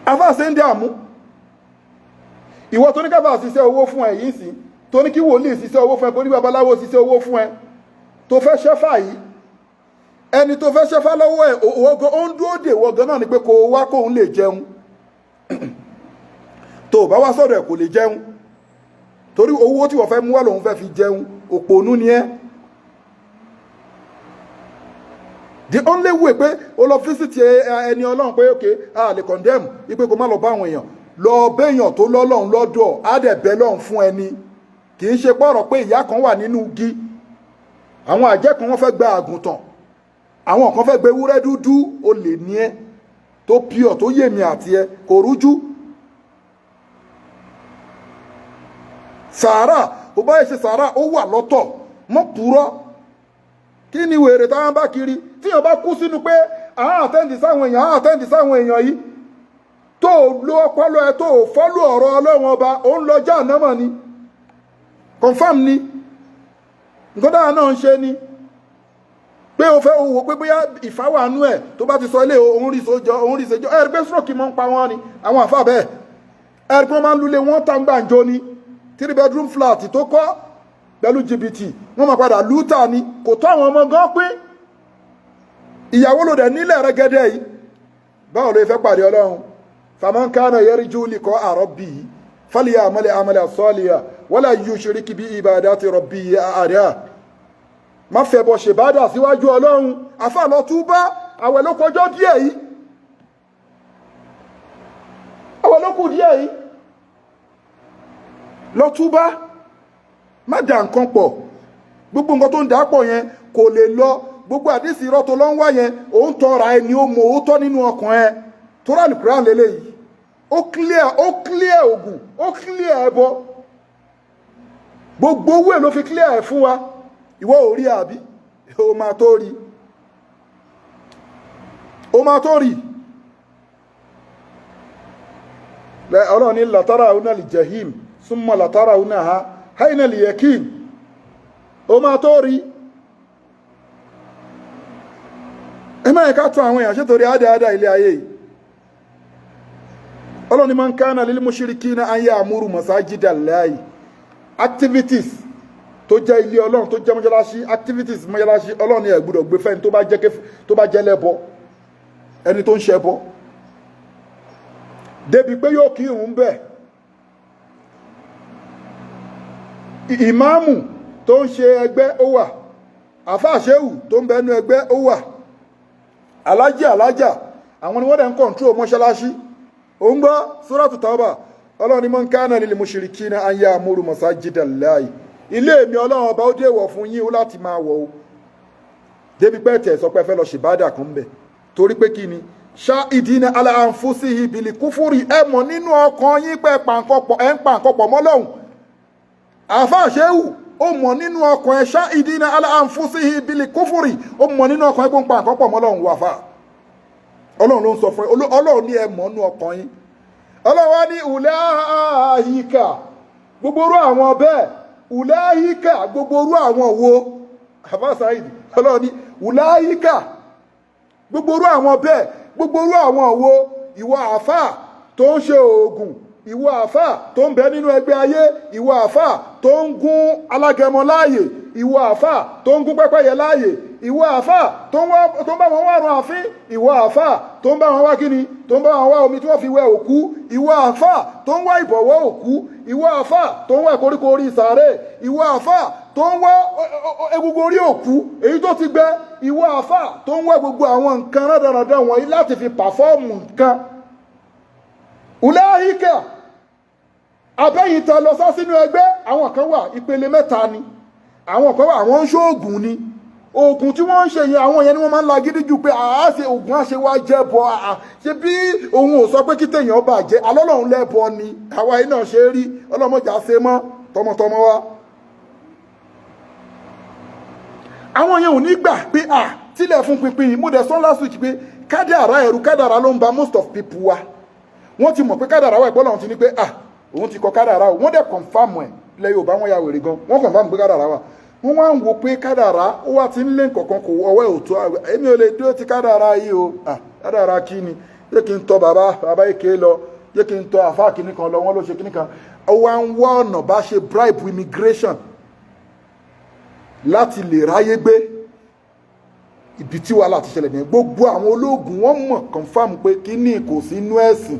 afáàsẹ́ ń dààmú ìwọ tó ní káfà ṣiṣẹ́ owó fún ẹ yìí sí tó ní kí wòlíì ṣiṣẹ́ owó fún ẹ kó ní babaláwo ṣiṣẹ́ owó fún ẹ tó fẹ́ ṣẹ́fà yìí ẹni tó fẹ́ ṣẹ́fà lọ́wọ́ ẹ ó ń dúró dè wọ́gán náà ni pé kó wá kóun lè jẹun tó bá wá sọ́dọ̀ ẹ̀ kò lè jẹun torí owó tí wọ́n fẹ́ mú wá lòun fẹ́ fi jẹun òpònú ni ẹ́ the only way pé o lọ visit ẹni ọlọ́run pé okay a lè condemn ipé kó má lọ bá àwọn èèyàn lọ béèyàn tó lọ́lọ́run lọ́dọ̀ á dẹ̀ bẹ́ lọ́run fún ẹni kì í ṣe pọ̀rọ̀ pé ìyá kan wà nínú igi àwọn àjẹ́ kan wọ́n fẹ́ gba àgùntàn àwọn kan fẹ́ gba ewúrẹ́ dúdú o lè ní ẹ tó pure tó yèmí àti ẹ kò rújú sàárà ó bá yẹ ṣe sàárà ó wà lọ́tọ̀ mọ́ purọ́ kí ni wèrè táwọn bá kiri tí yàn bá kú sínú pé àwọn àtẹ́ǹdì sáwọn èèyàn yìí tó lo ọpọlọ ẹ tó fọ́lù ọ̀rọ̀ ọlọ́run ọba ó ń lọ jahannama ni confam ni nǹkan dáa náà ń ṣe ni pé o fẹ́ owó pé bóyá ìfáwàánú ẹ̀ tó bá ti sọ ilé òun rí ìṣèjọ́ ẹ̀rí pé stroke mọ́ ń pa wọ́n ni àwọn àfà bẹ́ẹ̀ ẹ̀rí pé wọ́n máa ń lulẹ̀ wọ́n tá ń gbàǹjo ni 3 bedroom flat tó kọ́ pẹ̀lú jìbìtì wọ́n máa padà lúta ni kò tó àwọn ọmọ gan pé ìyàwó ló dẹ̀ nílẹ̀ rẹ́gẹ́dẹ́ yìí báwọn ló fẹ́ pàdé ọlọ́run faman kana yarju liqa rabbihi falyamal amalan salihan wala yushrik bi ibadati rabbihi ahada má fẹ́ bọ́ ṣe bádà síwájú ọlọ́run afá lọ túbá àwẹ̀ ló kọjọ́ díẹ̀ yìí àwẹ̀ ló kù díẹ̀ yìí lọ túbá má dà nǹkan pọ̀ gbogbo nǹkan tó ń dà pọ̀ yẹn kò lè lọ gbogbo àdísì irọ́ tó lọ ń wá yẹn òun tọ́ra ẹni ó mọ òótọ́ nínú ọkàn ẹ tó rà lùkúrán lélẹ̀ yìí ó clear ogun ó clear ẹbọ gbogbo owó ẹ̀ ló fi clear ẹ̀ fún wa ìwọ ò rí àbí o máa tó rí ọlọ́run ní látara una lè jahim súnmọ́ látara una ha haina lè yakin o máa tó rí ẹ máa ká tún àwọn èèyàn ṣe torí àdáadá ilé ayé yìí ọlọ́run ní man kana lil mushrikina an ya'muru masajida llahi activities tó jẹ́ ilé ọlọ́run tó jẹ́ mọ́ṣáláṣí activities mọ́ṣáláṣí ọlọ́run ní ẹ gbọ́dọ̀ gbé fẹ́ni tó bá jẹ́ lẹ́bọ ẹni tó ń ṣẹbọ débi pé yóò kí ìrun bẹ́ẹ̀ ìmáàmù tó ń ṣe ẹgbẹ́ ó wà àfáà Sheu tó ń bẹnu ẹgbẹ́ ó wà alájà àwọn ni wọ́n dẹ̀ ń kọ̀ntró mọ́ṣáláṣí ó ń gbọ́ Suratu Tawbah ọlọ́run ní man kana lil mushrikina an ya'muru masajida llahi ilé mi ọlọ́run ọba ó déwọ̀ fún yín ó láti máa wọ̀ ó débi pé tẹ̀ sọ pé fẹ́ lọ ṣèbádà kan bẹ̀ torí pé kí ni sha'idina ala anfusihi bil kufuri ẹ mọ̀ nínú ọkàn yín pé ẹ ń pa nǹkan pọ̀ mọ́lọ́hun àfáà Sheu ó mọ̀ nínú ọkàn ẹ sha'idina ala anfusihi bil kufuri ó mọ̀ nínú ọkàn ẹ pé ń pa nǹkan pọ̀ mọ́lọ́hun wà fà ọlọ́run ló ń sọ fún ọlọ́run ní ẹ mọ̀ nínú ọkàn yín ọlọ́run wá ní ulaika gbogbo orú àwọn bẹ́ẹ̀ ulaika gbogbo orú àwọn wo àfáà Saidi ọlọ́run ní ulaika gbogbo orú àwọn bẹ́ẹ̀ gbogbo orú àwọn wo ìwọ àfáà tó ń ṣe oògùn ìwọ àfáà tó ń bẹ nínú ẹgbẹ́ ayé ìwọ àfáà tó ń gún alágẹmọ láàyè ìwọ àfáà tó ń gún pẹ́pẹ́yẹ láàyè ìwọ àfà tó ń bá wọn wá run àfín, ìwọ àfà tó ń bá wọn wá kíni, tó ń bá wọn wá omi tí wọ́n fi wẹ òkú, ìwọ àfà tó ń wá ìbọ̀wọ́ òkú, ìwọ àfà tó ń wá koríko orí sàárè, ìwọ àfà tó ń wá egungun orí òkú èyí tó ti gbẹ, ìwọ àfà tó ń wá gbogbo àwọn nǹkan rádaràdà wọ̀nyí láti fi pàfọ́ọ̀mù nǹkan. Ùláhíkà abẹ́yìn ta lọ sá sínú ẹgbẹ́, àwọn kan wà ìpele mẹ́ta ni, àwọn kan wà àwọn ń ṣoògùn ni, oògùn tí wọ́n ń ṣe yẹn àwọn yẹn ni wọ́n máa ń la gidi jù pé àáṣe oògùn àṣẹ wá jẹ́ bọ́ ṣe bí òun ò sọ pé kí tèèyàn bàjẹ́ alọ́lọ́run lẹ́bọ ni àwa yìí náà ṣe rí ọlọ́mọjà ṣe mọ́ tọmọtọmọ wa. àwọn yẹn ò ní gbà pé tílẹ̀ fún pinpin mo dẹ̀ sọ last week pé kádàrá ẹ̀rù kádàrá ló ń ba most of people wa. Wọ́n ti mọ̀ pé kádàrá wà ìbọ́lọ̀ ti ní pé òun ti kọ kádàrá o, wọ́n dẹ̀ confam ẹ̀ lẹ́yìn ò bá wọn ya wèrè gan, wọ́n confam pé kádàrá wà. Wọ́n wá ń wo pé kádàrá ó wá ti ń lé nǹkankan kò ọwọ́ òtó èmi ò lè dúró ti kádàrá yìí o. Kádàrá kí ni, jẹ́ kí n tọ bàbá èké lọ, jẹ́ kí n tọ àfáà kìíní kan lọ, wọ́n ló ṣe kìíní kan. Ó wá ń wá ọ̀nà bá ṣe bribe immigration láti lè ráyé gbé. Ibi tí wàhálà ti ṣẹlẹ̀ ní gbogbo àwọn ológun wọ́n mọ̀ confam pé kíní kò sí inú ẹ̀sìn,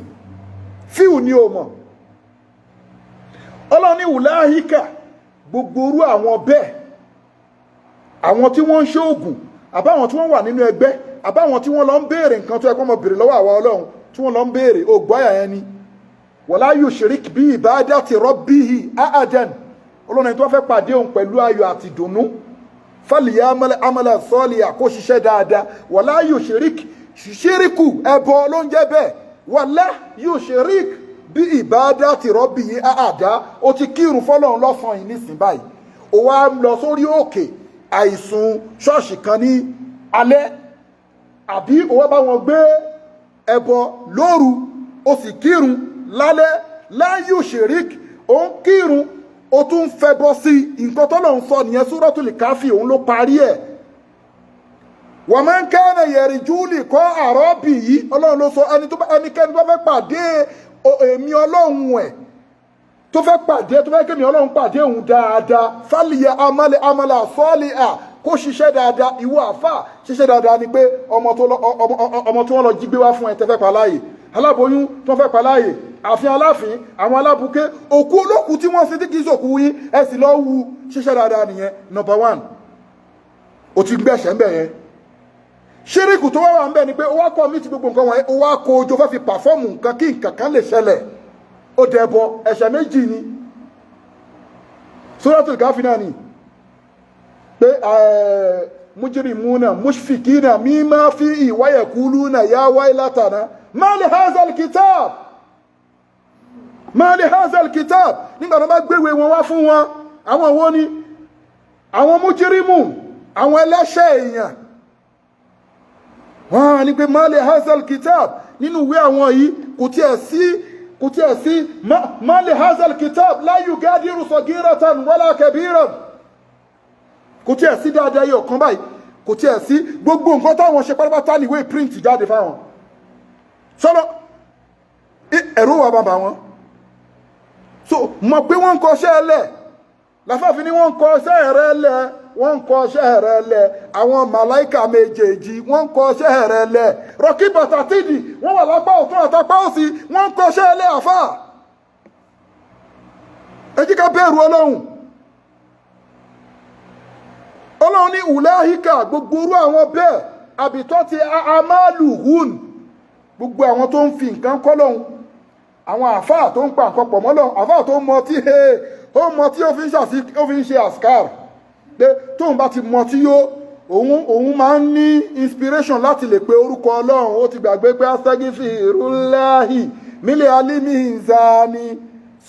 fíù ni o mọ̀. Ọlọ́ni ùláhíkà gbogbo orú àwọn bẹ́ẹ̀, àwọn tí wọ́n ń ṣoògùn, àbáwọn tí wọ́n wà nínú ẹgbẹ́, àbáwọn tí wọ́n lọ ń béèrè nǹkan tó ẹkọ́ mọ̀ béèrè lọ́wọ́ àwa Ọlọ́run, tí wọ́n lọ ń béèrè ògbáyà yẹn ni wala yushrik bí ibadati rabbihi ahadan. Ọlọ́run tó fẹ́ pàdé òun pẹ̀lú ayọ̀ àti ìdùnnú falyamal amalan salihan kó ṣiṣẹ́ dáadáa, wala yushrik ṣíríkù ẹbọ ló ń jẹ́ bẹ́ẹ̀, wala yushrik bí ibadati rabbihi ahadan. Ó ti kírun fọ́lọ́run lọ́sàn yìí nísìn báyìí, ó wá lọ sórí òkè àìsùn ṣọ́ọ̀ṣì kan ní alẹ́, àbí ó wá bá wọn gbé ẹbọ lóru, ó sì kírun lálẹ́, la yushrik, ó ń kírun ó tún fẹ́ bọ́ sí nǹkan tọ́lọ́run sọ nìyẹn, Suratul Kahfi òun ló parí ẹ̀. Wa man kana yarju liqa'a rabbihi, Ọlọ́run ló sọ ẹnikẹ́ni tó fẹ́ pàdé èmi Ọlọ́run ẹ̀, tó fẹ́ kémi Ọlọ́run pàdé òun dáadáa, falyamal amalan salihan kó ṣiṣẹ́ dáadáa. Ìwọ àfà ṣiṣẹ́ dáadáa ni pé ọmọ tí wọ́n lọ jí gbé wá fún ẹ tẹ́fẹ́ pa láàyè, aláboyún tó fẹ́ pa láàyè, àfin aláfin, àwọn alábùké, òkú olókùú tí wọ́n sin tí kìí sòkú yín ẹ sì lọ wu, ṣiṣẹ́ dáadáa nìyẹn. Number 1 ó ti gbẹ̀ṣẹ̀ ń bẹ̀ yẹn. Ṣíríkù tó wà ń bẹ̀ ni pé ó wá kọ́ mí ti gbogbo nǹkan wọ̀nyí, ó wá kó ojú fẹ́ fi pàfọ́ọ̀mù nǹkan kí nǹkan kan lè ṣẹlẹ̀, ó dẹbọ. Ẹ̀ṣẹ̀ méjì ni Suratul Kahfi náà ni pé mujrimuna mushfikina mimma fihi wa yaquluna ya waylatana ma li hazal kitab, ma li hazal kitab. Nígbà tó bá gbéwé wọn wá fún wọn, àwọn wo ni àwọn mujrimu, àwọn ẹlẹ́ṣẹ̀ èèyàn, wọ́n ní pé ma li hazal kitab, nínú ìwé àwọn yìí kò tiẹ̀ sí ma li hazal kitab la yugadiru sagiratan wala kabiran, kò tiẹ̀ sí dáadáa yìí ọ̀kan báyìí, kò tiẹ̀ sí gbogbo nǹkan táwọn ṣe pátápátá níwé print jáde fáwọn sọ́nà ẹ̀rọ wà bàbá wọn. So mọ̀ pé wọ́n ń kọṣẹ́ ẹlẹ̀, láfáàfin ni wọ́n ń kọṣẹ́ ẹ̀rẹ́ lẹ̀, wọ́n ń kọṣẹ́ ẹ̀rẹ́ lẹ̀, àwọn màláìkà méjèèjì wọ́n ń kọṣẹ́ ẹ̀rẹ́ lẹ̀, rọ̀kí bàtà tìdì wọ́n wà lápá ọ̀tún àtàpá òsì, wọ́n ń kọṣẹ́ ẹlẹ̀ àfà. Ẹ jí ká bẹ̀rù Ọlọ́run. Ọlọ́run ní ùláhíkà gbogbo orú àwọn bẹ́ẹ̀ àbítọ́ ti àmàlù hùn, gbogbo àwọn tó ń fi nǹkan kọ́ lọ́hun, àwọn àfáà tó ń pa nǹkan pọ̀ mọ́ lọ́hun, àfáà tó ń mọtí ó fi ń ṣe àskar pé tóun bá ti mọtí yó òun máa ń ní inspiration láti lè pe orúkọ Ọlọ́run, ó ti gbàgbé pé astaghfirullahi mílẹ̀ alimizani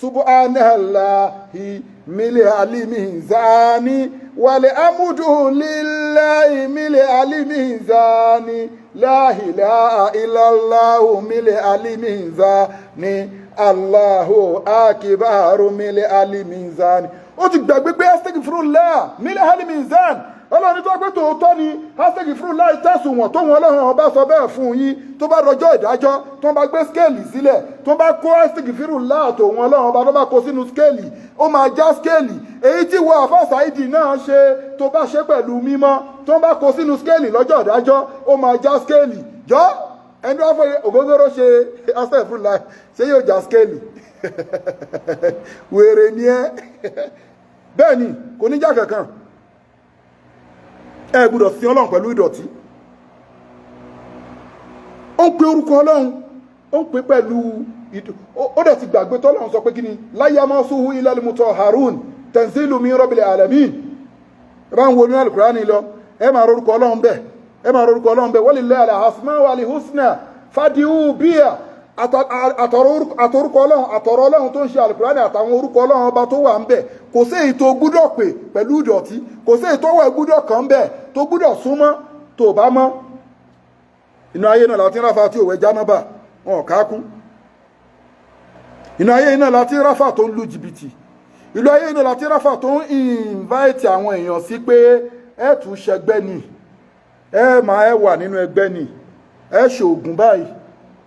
subhanallahi mílẹ̀ alimizani wàlẹ̀ amúdùlélàí mílẹ̀ alimizani la ilaha illallahu mílẹ̀ alimizani Allahu akibaru mílẹ̀ alimizani. Ó ti gbàgbé pé astaghfirullah mílẹ̀ alimizani. Ọlọ́run tó pé tòótọ́ ni astaghfirullah tẹ̀sùn wọn tó wọn Ọlọ́run ọba sọ bẹ́ẹ̀ fún yín, tó bá rọjọ́ ìdájọ́ tó bá gbé skéèlì sílẹ̀, tó bá kó astaghfirullah tó wọn Ọlọ́run ọba tó bá kó sínú skéèlì, ó máa já skéèlì, èyí tí wọ́n àfà Saidi náà ṣe tó bá ṣe pẹ̀lú mímọ́ tó bá kó sínú skéèlì lọ́jọ́ ìdájọ́ ó máa já skéèlì jọ́ ẹni wọ́n fẹ́ ògógóró ṣe astagfirullah ṣé yóò já skéèlì wèrè ni ẹ́ bẹ́ẹ̀ ni kò ní já kankan ẹ gbọ́dọ̀ sin Ọlọ́run pẹ̀lú ìdọ̀tí ó ń pe orúkọ Ọlọ́run ó ń pe pẹ̀lú ó dẹ̀ ti gbàgbé tọ́lọ́run sọ pé kí ni la yamassuhu illal mutahharun tanzilu min rabbil alamin bá ń wo ní Al-Qur'ani lọ ẹ máa rorúkọ Ọlọ́run bẹ́ẹ̀ ẹ máa rorúkọ Ọlọ́run bẹ́ẹ̀ walillahi al-asma'ul husna fad'u biha àtọrúkọ Ọlọ́run àtọ̀rọ̀ Ọlọ́run tó ń ṣe Al-Qur'ani àtàwọn orúkọ Ọlọ́run ọba tó wà ń bẹ̀ kò sí èyí tó gbúdọ̀ pè pẹ̀lú ìdọ̀tí kò sí èyí tó wà gbúdọ̀ kàn bẹ̀ tó gbúdọ̀ súnmọ́ tó bá mọ́ inú ayé náà láti ráfà tí òwe jánábà wọn kákún inú ayé náà láti ráfà tó ń lu jìbìtì ìlú ayé náà láti ráfà tó ń invite àwọn èèyàn sí pé ẹ tún ṣẹgbẹ́ ni ẹ máa ẹ wà nínú ẹgbẹ́ ni ẹ ṣe ògùn báyìí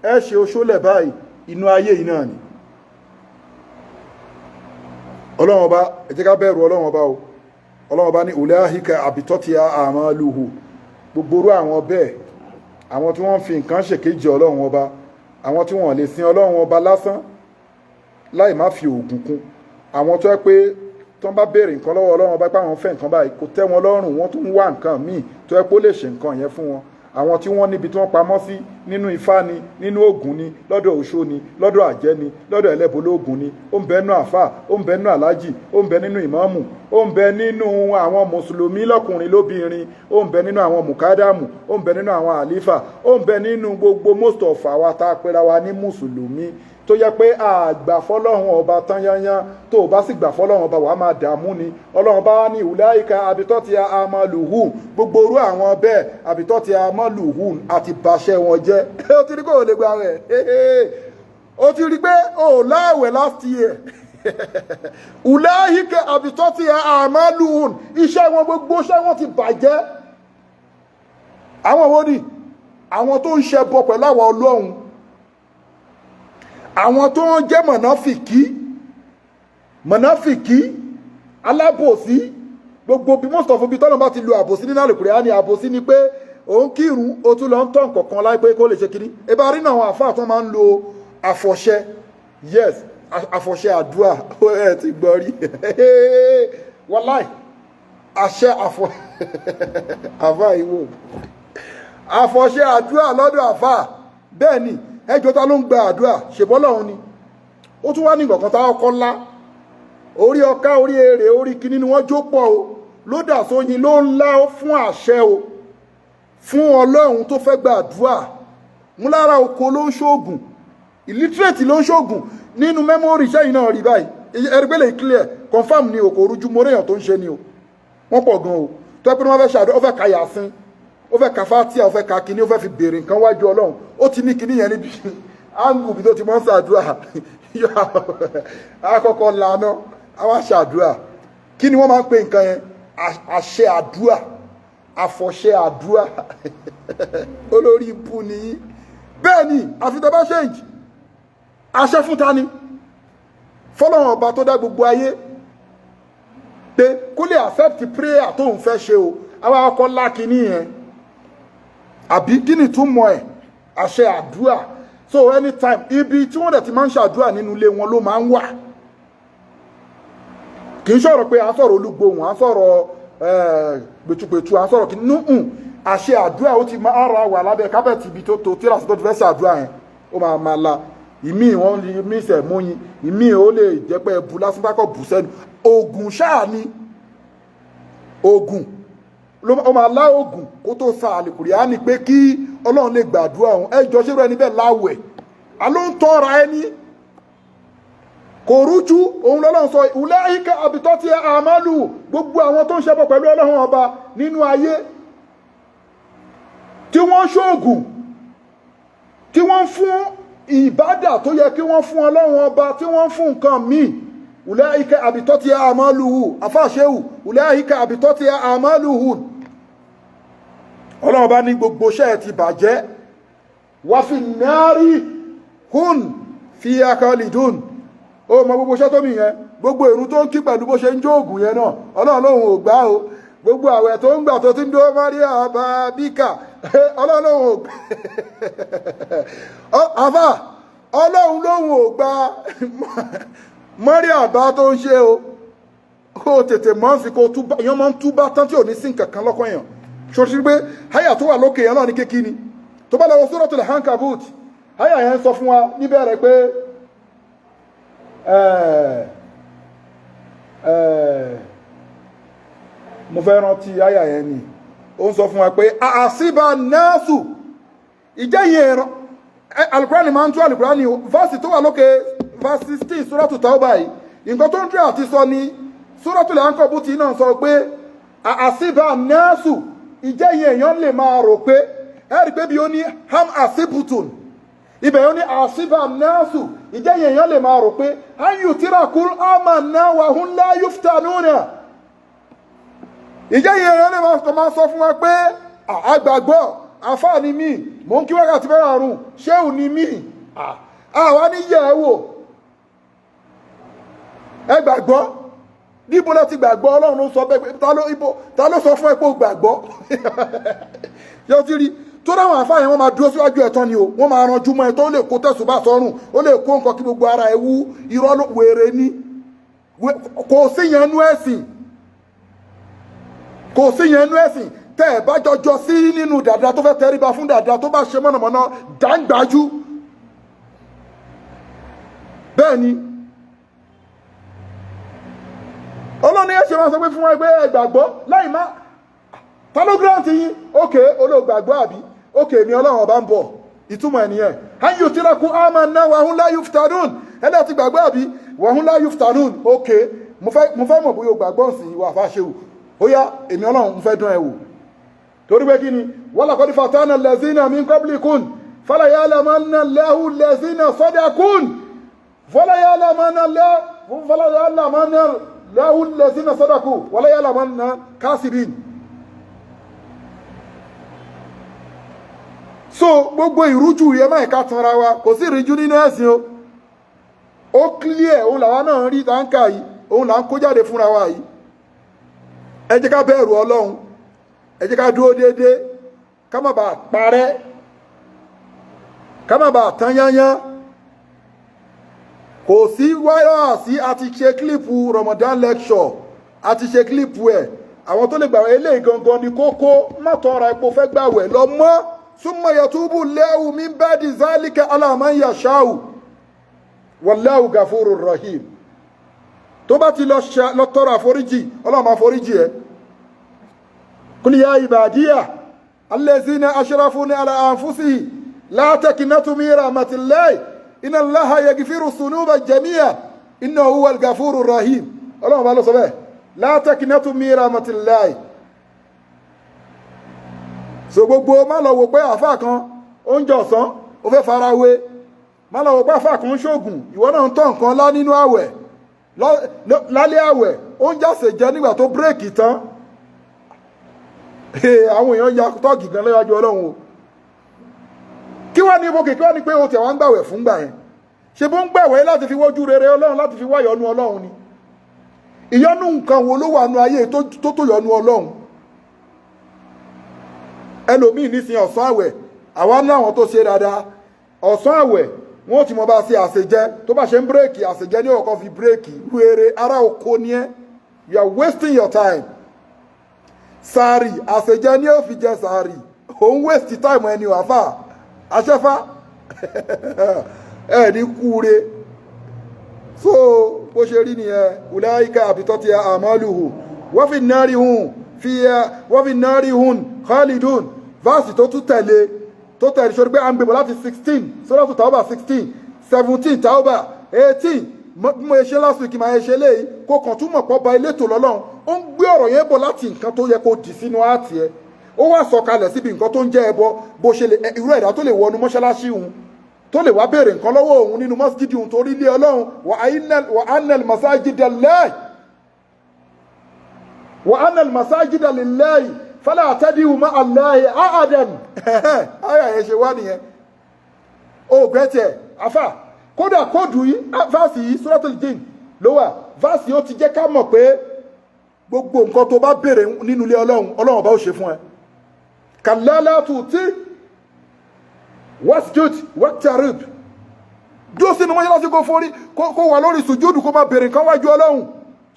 ẹ ṣe oṣólẹ̀ báyìí inú ayé yìí náà ni Ọlọ́run ọba ẹ jẹ́ ká bẹ̀rù Ọlọ́run ọba o Ọlọ́run ọba ní ulaika abitati a'maluhu gbogbo orú àwọn bẹ́ẹ̀ àwọn tí wọ́n fi nǹkan ṣèkejì Ọlọ́run ọba àwọn tí wọ́n lè sin Ọlọ́run ọba lásán láì má fi òògùn kún àwọn tó yẹ pé tó ń bá béèrè nǹkan lọ́wọ́ Ọlọ́run ọba pé àwọn fẹ́ nǹkan báyìí kò tẹ́ wọn lọ́rùn wọ́n tún ń wá nǹkan míì tó yẹ pé ó lè ṣe nǹkan yẹn fún wọn àwọn tí wọ́n níbi tí wọ́n pamọ́ sí nínú ifá ni nínú ògùn ni lọ́dọ̀ òṣó ni lọ́dọ̀ àjẹ́ ni lọ́dọ̀ ẹlẹ́bọlógún ni ó ń bẹ nínú àfà ó ń bẹ nínú alájì ó ń bẹ nínú ìmáàmù ó ń bẹ nínú àwọn mùsùlùmí lọ́kùnrin lóbìnrin ó ń bẹ nínú àwọn mùkádàmù ó ń bẹ nínú àwọn àlífà ó ń bẹ nínú gbogbo most of àwa tá a pera wa ní mùsùlùmí tó yẹ pé àgbà fọ́lọ́run ọba tán yányán tó bá sì gbà fọ́lọ́run ọba wàá máa dààmú ni Ọlọ́run bá ní ulaika abitati amaluhu gbogbo orú àwọn bẹ́ẹ̀ abitati amaluhu àti bàṣẹ wọn jẹ́ ó ti rí kó o lè gba rẹ̀ ó ti rí pé ó láàwẹ̀ last year ulaika abitati amaluhu iṣẹ́ wọn gbogbo iṣẹ́ wọn ti bàjẹ́ àwọn wo ni àwọn tó ń ṣẹbọ pẹ̀lú àwọn Ọlọ́run àwọn tó ń jẹ́ mọ̀náfìkí alábòsí gbogbo bí most of ibi tọ́lọ̀ bá ti lo àbòsí nínú Al-Qur'ani àbòsí ni pé òun kírun ó tún lọ ń tọ́ nǹkankan láìpẹ́ kó lè ṣe kiri ebá rí náà àwọn àfáà tó máa ń lo àfọ̀ṣẹ yes àfọ̀ṣẹ àdúrà ẹ ti gbọ́ rí wàláì àṣẹ àfáà ìwò àfọ̀ṣẹ àdúrà lọ́dọ̀ àfáà bẹ́ẹ̀ ni ẹjọ́ ta ló ń gba àdúrà ṣèbọ́lọ́run ni ó tún wá ní ìgbọ̀kan tá ọkọ́ ńlá orí ọká orí èrè orí kíní ni wọ́n jó pọ̀ o ló dà sóyin ló ń lá fún àṣẹ o fún Ọlọ́run tó fẹ́ gba àdúrà mú lára oko ló ń ṣoògùn illiterate ló ń ṣoògùn nínú mẹ́mórì sẹ́yìn náà rí báyìí ẹ̀rẹ́gbẹ́lẹ̀ clear confam ni o kò rújú moréyàn tó ń ṣe ni o wọ́n pọ̀ gan o tó ẹ́ pé wọ́n fẹ́ ṣàdó ó fẹ́ ka yàsín ó fẹ́ ka fátíà ó fẹ́ ka kíní ó fẹ́ fi béèrè nǹkan wájú Ọlọ́run ó ti ní kíní yẹn níbi áńgù bí tó ti mọ́ ń ṣàdúrà àkọ́kọ́ lànà àwọn ṣàdúrà kí ni wọ́n máa ń pè nǹkan yẹn àṣẹ àdúrà àfọ̀ṣẹ àdúrà olórí ibú nìyí bẹ́ẹ̀ ni àfitẹ́ bá ṣèǹjì àṣẹ fún ta ni fọ́lọ́run ọba tó dá gbogbo ayé pé kó lè accept prayer tó ń fẹ́ ṣe o àwọn akọ́ lákiní yẹn àbí kí ni túmọ̀ ẹ̀ àṣẹ àdúrà so anytime ibi tí wọ́n dẹ̀ ti máa ń ṣàdúrà nínú ilé wọn ló máa ń wà kì í sọ̀rọ̀ pé à ń sọ̀rọ̀ olúgbòhùn à ń sọ̀rọ̀ gbẹ̀tùgbẹ̀tù à ń sọ̀rọ̀ kí nùhùn àṣẹ àdúrà ó ti máa ra wà lábẹ́ kábẹ́ẹ̀tì ibi tó tó tíra sí tó ti fẹ́ ṣàdúrà yẹn ó máa la ìmí wọn lè mí sẹ̀ múyin ìmí ó lè jẹ́ pé ẹbù lásán bá kọ̀ bù sẹ́nu oògùn ṣáà ni oògùn ó máa lá oògùn kó tó sa Al-Qur'ani pé kí Ọlọ́run lè gbàdúrà òun ẹjọ́ ṣé ẹni bẹ́ẹ̀ láwẹ̀ àló ń tọ́ra ẹni kò rújú òun lọ́lọ́run sọ ulaika abitati amalu gbogbo àwọn tó ń ṣẹbọ pẹ̀lú Ọlọ́run ọba nínú ayé tí wọ́n ṣoògùn tí wọ́n fún ìbádà tó yẹ kí wọ́n fún Ọlọ́run ọba tí wọ́n fún nǹkan míì ulaika abitati amaluhu afáṣẹ́hù ulaika abitati amaluhu Ọlọ́run ọba ní gbogbo ṣẹ́ ti bàjẹ́ wà fi náàrí hun fi khalidun ó mọ gbogbo ṣẹ́ tó mi yẹn gbogbo ìrun tó ń kí pẹ̀lú bó ṣe ń jó ògùn yẹn náà ọlọ́run lòun ò gbà o gbogbo àwẹ̀ tó ń gbà tó ti ń dó Maria ababika ọlọ́run lòun ò gbà àfà ọlọ́run lòun ò gbà Maria àbá tó ń ṣe o kó tètè mọ́ sí kó túbá èèyàn máa ń túbá tán tí ò ní sí nǹkan kan lọ́kàn èèyàn ṣòṣì pé háyà tó wà lókè yẹn náà ní kékí ni tó bá lọ́wọ́ Suratul Ankabut háyà yẹn sọ fún wa níbẹ̀rẹ̀ pé mo fẹ́ rántí háyà yẹn ni ó ń sọ fún wa pé àṣìbà náàsù ìjẹ́yìn ẹ̀rọ alukurani máa ń tú alukurani fásitì tó wà lókè verse 16 Suratul Tawbah yìí nǹkan tó ń tẹ́ àti sọ ni Suratul Ankabut náà sọ pé àṣìbà náàsù ìjẹ́yìn èèyàn lè máa rò pé ẹ̀rí pé bí ó ní ham àṣìbùtùn ibẹ̀ ó ní àṣìbà náàsù ìjẹ́yìn èèyàn lè máa rò pé ayù tírakul amanna wa hum la yuftanuna ìjẹ́yìn èèyàn lè máa sọ fún wa pé àgbàgbọ́ àfáà ni mí mò ń kí wákàtí mẹ́rin àrùn ṣéhù ni mí àwa ní yẹ̀ ẹ́ wò ẹ gbàgbọ́ níbo ló ti gbàgbọ́ ọlọ́run ló sọ bẹ́ẹ̀ pé ta ló sọ fún ẹ pé ó gbàgbọ́ yóò ti rí tó dáwọn àfáà yẹn wọ́n máa dúró síwájú ẹ̀tọ́ ni o wọ́n máa ranjú mọ́ ẹ tó lè kó tẹ̀sùbá sọ́rùn ó lè kó nǹkan kí gbogbo ara ẹ wú irọ́ ló wèrè ní kò sí yẹn nú ẹ̀sìn kò sí yẹn nú ẹ̀sìn tẹ́ ẹ̀ bá jọjọ sí nínú dàda tó fẹ́ tẹríba fún dàda tó bá ṣe mọ̀nàmọ́ná dáńgbájú bẹ́ẹ̀ ni ọlọ́ni ẹ̀ ṣe máa sọ pé fún wa pé ẹgbàgbọ́ láì má ta ló gírántì yín ókè olóògbàgbọ́ àbí ókè mi ọlọ́run ọba ń bọ̀ ìtumọ̀ ẹ̀nìyẹn ayò tírakú amanna wa hum la yuftanun ẹ̀dá ti gbàgbọ́ àbí wa hum la yuftanun ókè mo fẹ́ mọ̀ bóyá gbàgbọ́ sí ìwà àfáṣẹ́wò ó yá èmi ọlọ́run mo fẹ́ dán ẹ wò torí pé kí ni walaqad fatana allazina min qablikum fala ya'lamanna Allahu allazina sadaqun fala ya'lamanna Allahu allazina sadaqu wala ya'lamanna kasibin. So gbogbo ìrújú yẹ máa ìka tanra wa kò sí ìrújú nínú ẹ̀sìn o ó clear òun làwa náà rí táǹkà yìí òun là ń kó jáde fúnra wa yìí ẹ jẹ́ ká bẹ̀rù ọlọ́run ẹ jẹ́ ká dúró déédéé ká má bàa parẹ́ ká má bàa tán yányán kò sí wáyà sí àti ṣe kílípù Ramadan lecture àti ṣe kílípù ẹ̀ àwọn tó lè gbà eléyìí gangan ni kókó má tọrọ epo fẹ́ gbàwẹ̀ lọ mọ́ summa yatubu Allahu min ba'di zalika ala man yasha'u wallahu ghafurur rahim tó bá ti lọ tọrọ àforíjì Ọlọ́run máa foríjì ẹ́ qul ya ibadiya allazina ashrafu ala anfusihim la taqnatu min rahmatillahi inna Allaha yaghfiru dhunuba jami'a innahu huwal ghafurur rahim Ọlọ́run bá lọ sọ bẹ́ẹ̀ la taqnatu min rahmatillahi so gbogbo má lọ wò pé àfáà kan oúnjẹ ọ̀sán ó fẹ́ farawé má lọ wò pé àfáà kan ń ṣògùn ìwọ náà ń tọ́ nǹkan lá nínú àwẹ̀ lálẹ́ àwẹ̀ oúnjẹ àṣejẹ nígbà tó bírèkì tán àwọn èèyàn ya tọ́ọ̀gì gan lẹ́yàjú ọlọ́run o kí wá ní ibòkè kí wá ní pé o tẹ̀ wá ń gbàwẹ̀ fún gbà yẹn ṣe bó ń gbàwẹ̀ láti fi wójú rere ọlọ́run láti fi wá yọ́nú ọlọ́run ni ìyọ́nú nǹkan wo ló wà nú ayé tó yọ́nú ọlọ́run ẹlòmíì nísìn ọ̀sán àwẹ̀ àwa ní àwọn tó ṣe dáadáa ọ̀sán àwẹ̀ wọ́n ti mọ̀ bá ṣe àṣejẹ tó bá ṣe ń bírèkì àṣejẹ ní ọ̀kan fi bírèkì wéré ara oko ní ẹ́ you are wasting your time sàárì àṣejẹ ní ó fi jẹ sàárì òun waste time ẹni wàfà aṣẹ́fà ẹ̀ ní kúure so bó ṣe rí nìyẹn ulaika àbítọ́ ti àmọ́lùhù wọ́n fi nárí hùn khalidun verse tó tún tẹ̀lé ṣorí pé a ń gbébọ̀ láti 16 Suratu Tawbah 16 17 Tawbah 18 mo ṣe last week máa ṣe léyìí kó kàn túmọ̀ pọ̀ ba ilé tó lọ́lọ́run ó ń gbé ọ̀rọ̀ yẹn bọ̀ láti nǹkan tó yẹ kó dì sínú àti ẹ ó wá sọ̀kalẹ̀ síbi nǹkan tó ń jẹ́ ẹbọ bó ṣe lè irú ẹ̀dá tó lè wọnú mọ́ṣáláṣí òun tó lè wá béèrè nǹkan lọ́wọ́ òun nínú mọ́síjídì òun torí ilé ọlọ́run wa anna al-masajida lillahi fala tad'u ma'a Allahi ahadan aya yẹn ṣe wá nìyẹn o gbẹ́tẹ̀ afá kódà kóòdù yìí fásì yìí Suratul Jinn ló wà verse ó ti jẹ́ ká mọ̀ pé gbogbo nǹkan tó bá béèrè nínú ilé Ọlọ́run bá ó ṣe fún ẹ. Kàlálà tuuti wasjud waqtarib. Dúró sínú mọ́ṣáláṣí kó forí kó wà lórí sùjúdù kó máa béèrè nǹkan wájú Ọlọ́run.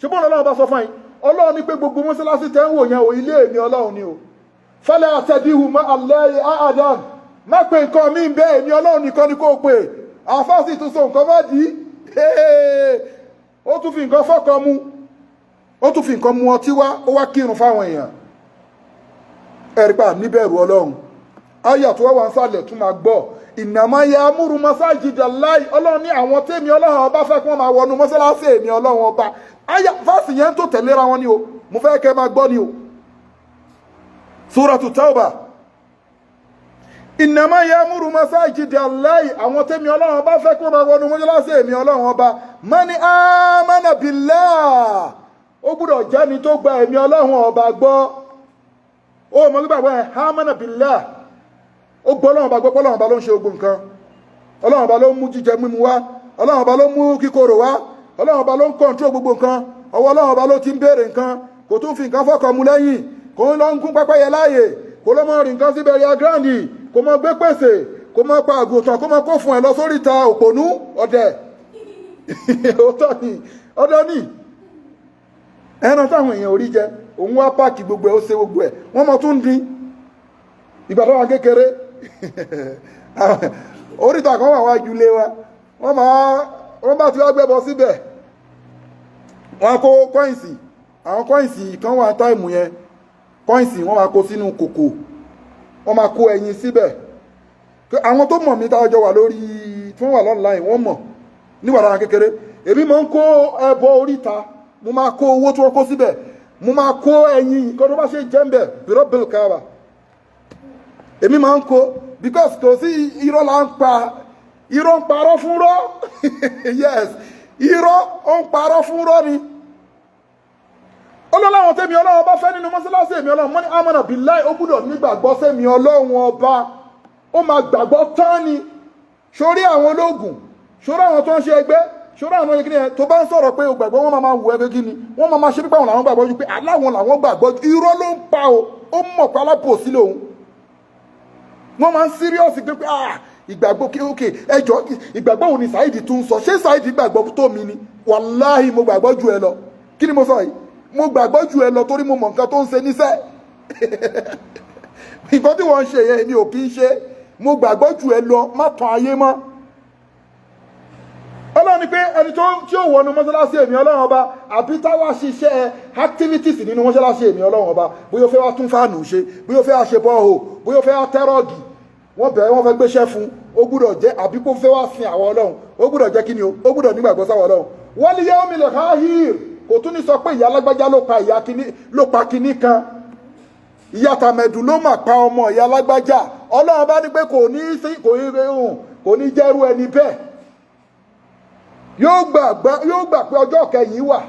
Ṣé bọ́n Ọlọ́run bá sọ fún yín? Ọlọ́run ní pé gbogbo mọ́ṣáláṣí tẹ́ ń wò yẹn ò ilé èmi Ọlọ́run ni o. Fala tadihu ma Allahi ahadan. Má pe nǹkan mi bẹ́ẹ̀ èmi Ọlọ́run nìkan ni kó pè. Àfáàsì tún sọ nǹkan má dì í. Ó tún fi nǹkan fọ́kàn mu. Ó tún fi nǹkan mu ọtí wá, ó wá kírun fáwọn èèyàn. Ẹ̀rí pa níbẹ̀rù Ọlọ́run. Àyà tó wá ń sàlẹ̀ tún máa gbọ́. Innama ya'muru masajida Allahi. Ọlọ́run ní àwọn tèmi Ọlọ́run ọba fẹ́ kí wọ́n máa wọnú mọ́sálásí èmi Ọlọ́run ọba. Àyà fásì yẹn tó tẹ̀léra wọn ni o. Mo fẹ́ kẹ́ máa gbọ́ ni o. Suratu Tawbah. Innama ya'muru masajida Allahi. Àwọn tèmi Ọlọ́run ọba fẹ́ kí wọ́n máa wọnú mọ́sálásí èmi Ọlọ́run ọba. Mani amana billah. Ó gbọ́dọ̀ jẹ́ ni tó gba èmi Ọlọ́run ọba gbọ́. Ó mọ̀ gbàgbọ́ ẹ̀ amana billah. Ó gbọ́ Ọlọ́run ọba gbọ́, Ọlọ́run ọba ló ń ṣe ogun nǹkan. Ọlọ́run ọba ló ń mú jíjẹ mímu wá. Ọlọ́run ọba ló ń mú kíkorò wá. Ọlọ́run ọba ló ń kọ̀ǹtró gbogbo nǹkan. Ọwọ́ Ọlọ́run ọba ló ti ń béèrè nǹkan. Kò tún fi nǹkan fọ́kàn mu lẹ́yìn. Kò ń lọ ń gún pẹ́pẹ́yẹ láàyè. Kò ló mọ rìn nǹkan sí bẹ̀rẹ̀ agrandi. Kò mọ gbé pèsè. Kò mọ pa àgùntàn. Kò mọ kó fún ẹ lọ sórí ta òpònú ọ̀dẹ̀. Ọ̀dọ̀ ni. Ẹran táwọn èèyàn orí jẹ. Òun wá páàkì gbogbo ẹ̀ ó ṣe gbogbo ẹ̀. Wọ́n mọ tún dín. Ìgbà tó wà kékeré. Oríta kan wà wájú ilé wa. Wọ́n bá ti wá gbẹ́bọ síbẹ̀. Wọ́n kó kọ́ìnsì. Àwọn kọ́ìnsì kan wà táìmù yẹn. Kọ́ìnsì wọ́n máa kó sínú kòkò. Wọ́n máa kó ẹyin síbẹ̀. Àwọn tó mọ̀ mí tájọ wà lórí tí wọ́n wà online wọ́n mọ̀ nígbà táwọn kékeré. Èmi máa ń kó ẹbọ oríta. Mo máa kó owó tí wọ́n kó síbẹ̀. Mo máa kó ẹyin nǹkan tó bá ṣe jẹ́ ń bẹ̀ bìrọ̀ bìl káàbà. Èmi máa ń kó because kò sí irọ́ là ń pa. Irọ́ ń parọ́ fún rọ́. Yes. Irọ́ ó ń parọ́ fún rọ́ ni. Ọlọ́run tẹ́mi Ọlọ́run ọba fẹ́ nínú mọ́sálásí èmi Ọlọ́run mọ́ ní amana billahi ó gbọ́dọ̀ nígbàgbọ́ sẹ́mi Ọlọ́run ọba. Ó máa gbàgbọ́ tán ni. Sórí àwọn ológun, sórí àwọn tó ń ṣe ẹgbẹ́, sórí àwọn ẹgbẹ́ yẹn tó bá ń sọ̀rọ̀ pé o gbàgbọ́ wọ́n máa wù ẹgbẹ́ gíní. Wọ́n máa ṣe pípa àwọn làwọn gbàgbọ́ ju pé aláwọn làwọn gbàgbọ́ irọ́ ló ń pa o. Ó mọ̀ pé alábòsí lòun. Wọ́n máa ń serious pé ìgbàgbọ́ kéókè ẹjọ́ ìgbàgbọ́ òní Saidi tún sọ ṣé Saidi gbàgbọ́ tó mi ni wàláhì mo gbàgbọ́ ju ẹ lọ. Kí ni mo sọ yìí? Mo gbàgbọ́ ju ẹ lọ torí mo mọ̀ nǹkan tó ń ṣe níṣẹ́. Nǹkan tí wọ́n ń ṣe yẹn ni ò kí ń ṣe. Mo gbàgbọ́ ju ẹ lọ má tàn ayé mọ́. Ọlọ́run ní pé ẹni tí ó wọnú mọ́ṣáláṣí èmi Ọlọ́run ọba àbí táwa ṣiṣẹ́ activities nínú mọ́ṣáláṣí èmi Ọlọ́run ọba bóyá ó fẹ́ wá tún fáànù ṣe bóyá ó fẹ́ wá ṣe bọ́ọ̀hò bóyá ó fẹ́ wá tẹ́rọ̀gì wọ́n bẹ̀rẹ̀ wọ́n fẹ́ gbéṣẹ́ fún ó gbúdọ̀ jẹ́ àbí kó fẹ́ wá sin àwọn Ọlọ́run ó gbúdọ̀ jẹ́ kí ni o ó gbúdọ̀ nígbàgbọ́ sáwọn Ọlọ́run wọ́n lè yẹ omi lè ká hír kò tún ní sọ pé ìyá alágbájá ló pa kinní kan ìyá tàmẹ̀dù ló mà pa ọmọ ìyá alágbájá Ọlọ́run bá ní pé kò ní jẹ́rú ẹni bẹ́ẹ̀ yóò gbà pé ọjọ́ kẹyìn wà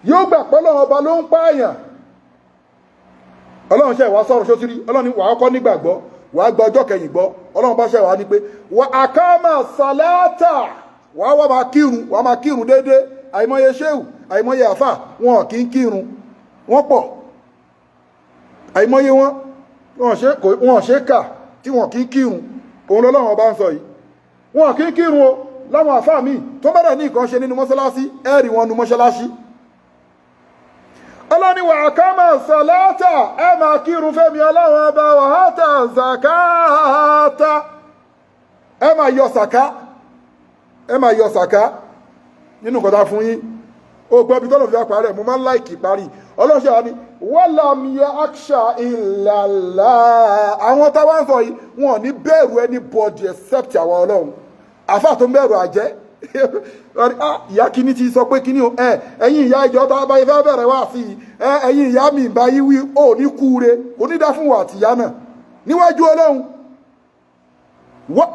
yóò gbà pé Ọlọ́run ọba ló ń pààyàn Ọlọ́run ṣe wá sọ̀rọ̀ sótírí Ọlọ́run ní wàá kọ́ nígbàgbọ́ wàá gba ọjọ́ kẹyìn gbọ́ Ọlọ́run bá ṣe wá ní pé wà àkámà sàlátà wàá máa kírun déédéé àìmọye ṣéwù àìmọye àfà wọn kì í kírun wọ́n pọ̀ àìmọye wọn ṣe kà tí wọn kì í kírun òun lọ́lọ́run ọba ń sọ yìí wọn kì í kírun o láwọn àfáà míì tó bẹ̀rẹ̀ ní nǹkan ṣe nínú mọ́ṣáláṣí ẹ̀rì wọn nu mọ́ṣáláṣí ọlọ́ni wà àkámà sàlátà ẹ máa kírun fẹ́mi ọlọ́run ọba wà hátà zakata ẹ máa yọ sàká nínú kọta fún yín ó gbọ́ bí tọ́lọ̀ fi àpárẹ̀ mo máa ń láìkì parí ọlọ́ṣẹ́ wa ni walam yakhsha illa Allah àwọn táwa ń sọ yìí wọn ò ní bẹ̀rù anybody except àwọn ọlọ́run àfáà tó ń bẹ̀rù àjẹ́ ìyá kìíní ti sọ pé kìíní o ẹ̀yin ìyá ìjọ tó bá ifẹ́ bẹ̀rẹ̀ wá sí ẹ̀yin ìyá mi bá yí wí ò ní kúure kò ní dá fún wa àtìyá náà níwájú ọlọ́run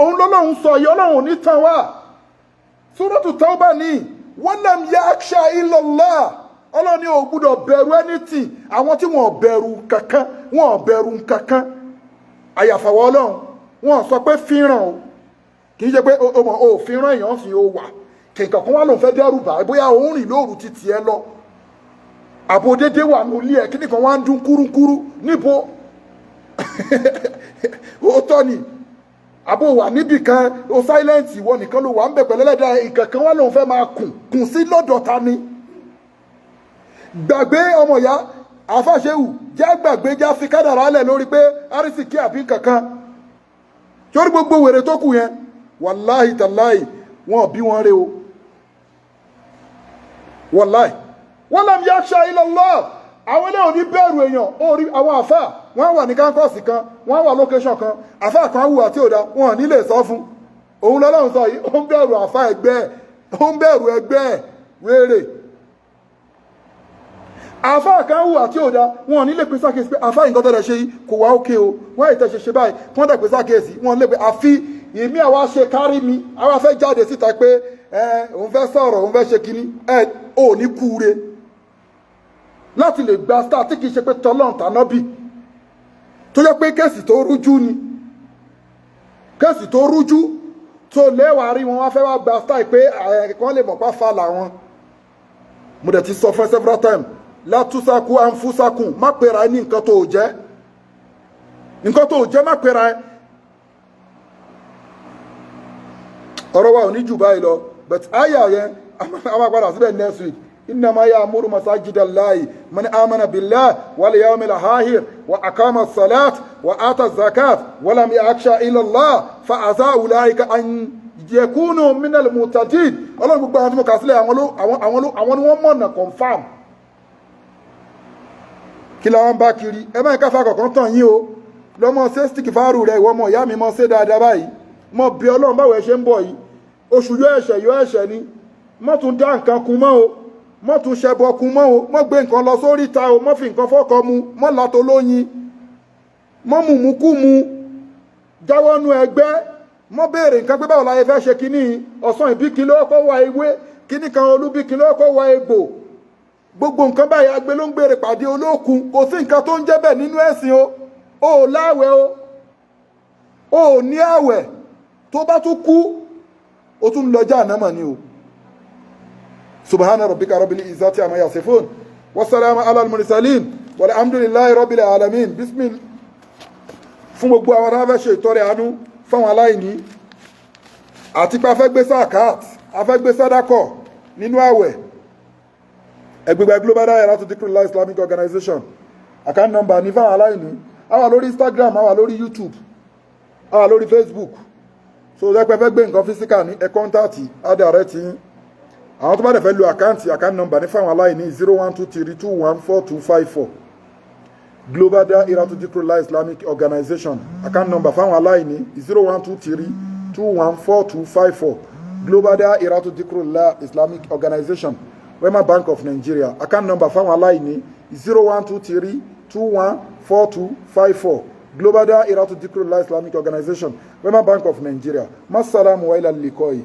òun lọ́lọ́run sọ yìí ọlọ́run ní tàn wá Suratu Tawbah ní walam yakhsha illa Allah ọlọ́run ní ò gbúdọ̀ bẹ̀rù anything àwọn tí wọ́n bẹ̀rù kankan àyàfàwọ̀ ọlọ́run wọ́n sọ pé fíran o kì í ṣe pé o fíran èèyàn fi o wà kẹ̀kẹ́ kan wà lóun fẹ́ dẹ́rù bà bóyá òun rìn lóòrù ti tiẹ̀ lọ àbò dédé wà ní ilé ẹ̀ kíní kan wá ń dún kúrúkúrú níbo òótọ́ ni àbò wà níbì kan o silent ìwọ nìkan ló wà ń bẹ̀ pẹ̀lẹ́lẹ́dà ìkẹ̀kẹ́ wà lóun fẹ́ máa kùn sí lọ́dọ̀ ta ni gbàgbé ọmọ ìyá àfà Sheu jẹ́ gbàgbé já fi kádàrá lẹ̀ lórí pé arísìkí àbí kankan torí gbogbo wèrè tó kù yẹn wàláhì tàláhì wọn bí wọn rè o wàláhì wọn lam yakhsha illa Allah àwọn ilé òní bẹ̀rù èèyàn orí àwọn àfà wọn wà ní kánkọ́ọ̀sì kan wọn wà lókẹ́ṣọ̀n kan àfà kan wùwà tí ò dá wọn ní lè sọ fún òun lọ́lọ́run sọ yìí ó ń bẹ̀rù àfà ẹgbẹ́ ẹ̀ ó ń bẹ̀rù ẹgbẹ́ ẹ̀ wéré àfà kan wùwà tí ò dá wọn ní lè pín sákèsí pé àfà nǹkan tó lè ṣe yìí kò wá ókè o wọ́n ètò ṣe báyìí wọ́n dẹ̀ pín sákèsí wọn lè pé àfi ìmí àwa ṣe kárí mi àwa fẹ́ jáde síta pé òun fẹ́ sọ̀rọ̀ òun fẹ́ ṣe kíní ò ní kúure láti lè gba star tí kìí ṣe pé tọ́lọ́n tànábì tó yẹ pé kéèsì tó rújú ni kéèsì tó rújú tó lẹ́wàá rí wọn wá fẹ́ wá gba star pé kan lè mọ̀ pa fa làwọn mo dẹ̀ ti sọ fún several times látúnṣàkú àǹfúṣàkùn má pera ẹ ní nǹkan tó jẹ́ má pera ẹ ọ̀rọ̀ wa ò ní jù báyìí lọ but àyà yẹn a máa padà síbẹ̀ next week إنما يأمر مساجد الله من آمن بالله واليوم الآخر وأقام الصلاة وآتى الزكاة ولم يخش إلا الله فعسى أولئك أن يكونوا من المهتدين Ọlọ́run gbogbo àwọn tí mo kà sílẹ̀ àwọn ni wọ́n mọ̀nà confam kí la wọ́n bá kiri ẹ máa ń káfà kọ̀ọ̀kan tàn yín o lọ́mọ ṣe stick fáàrù rẹ̀ ìwọ ọmọ ìyá mi mọ́ ṣe dáadáa báyìí mọ́ bí Ọlọ́run báwo ẹ ṣe ń bọ̀ yìí oṣù yọ ẹ̀ṣẹ̀ ni mọ́ tún dá nǹkan kun mọ́ o mọ́ tún ṣẹbọ kun mọ́ o mọ́ gbé nǹkan lọ sórí ta o mọ́ fi nǹkan fọ́kọ mu mọ́ látò lóyin mọ́ mùmú kú mu jáwọ́nú ẹgbẹ́ mọ́ béèrè nǹkan pé báwo la fẹ́ ṣe kíní ọ̀sán ìbí kí ló kọ́ wa ewé kíní kan olúbí kí ló kọ́ wa egbò gbogbo nǹkan báyìí agbe ló ń gbèrè pàdé olókun kò sí nǹkan tó ń jẹ́ bẹ́ẹ̀ nínú ẹ̀sìn o láwẹ̀ o ní àwẹ̀ tó bá tún kú o tún lọ jahannama ni o. سبحان ربك رب العزة عما يصفون والسلام على المرسلين والحمد لله رب العالمين بسم الله fún gbogbo àwọn ará fẹ́ ṣe ìtọrẹ àánú fáwọn aláìní àti pé a fẹ́ gbé zakat a fẹ́ gbé sàdákọ̀ nínú àwẹ̀ ẹgbẹ̀gbẹ̀ Global Dahiratu Dhikrlahi Islamic Organization account number ní fáwọn aláìní a wà lórí Instagram a wà lórí YouTube a wà lórí Facebook so lẹ́pẹ́ fẹ́ gbé nǹkan physical ní ẹ kọ́ńtàtì adàrẹ́ tí àwọn tó bá dẹ̀ fẹ́ lo àkáǹtì account number ní fáwọn aláìní 0123214254 Global Dahiratu Dhikrlahi Islamic Organization account number fáwọn aláìní 0123214254 Global Dahiratu Dhikrlahi Islamic Organization Wema Bank of Nigeria account number fáwọn aláìní 0123214254 Global Dahiratu Dhikrlahi Islamic Organization Wema Bank of Nigeria. Massalamu wa ila liqai.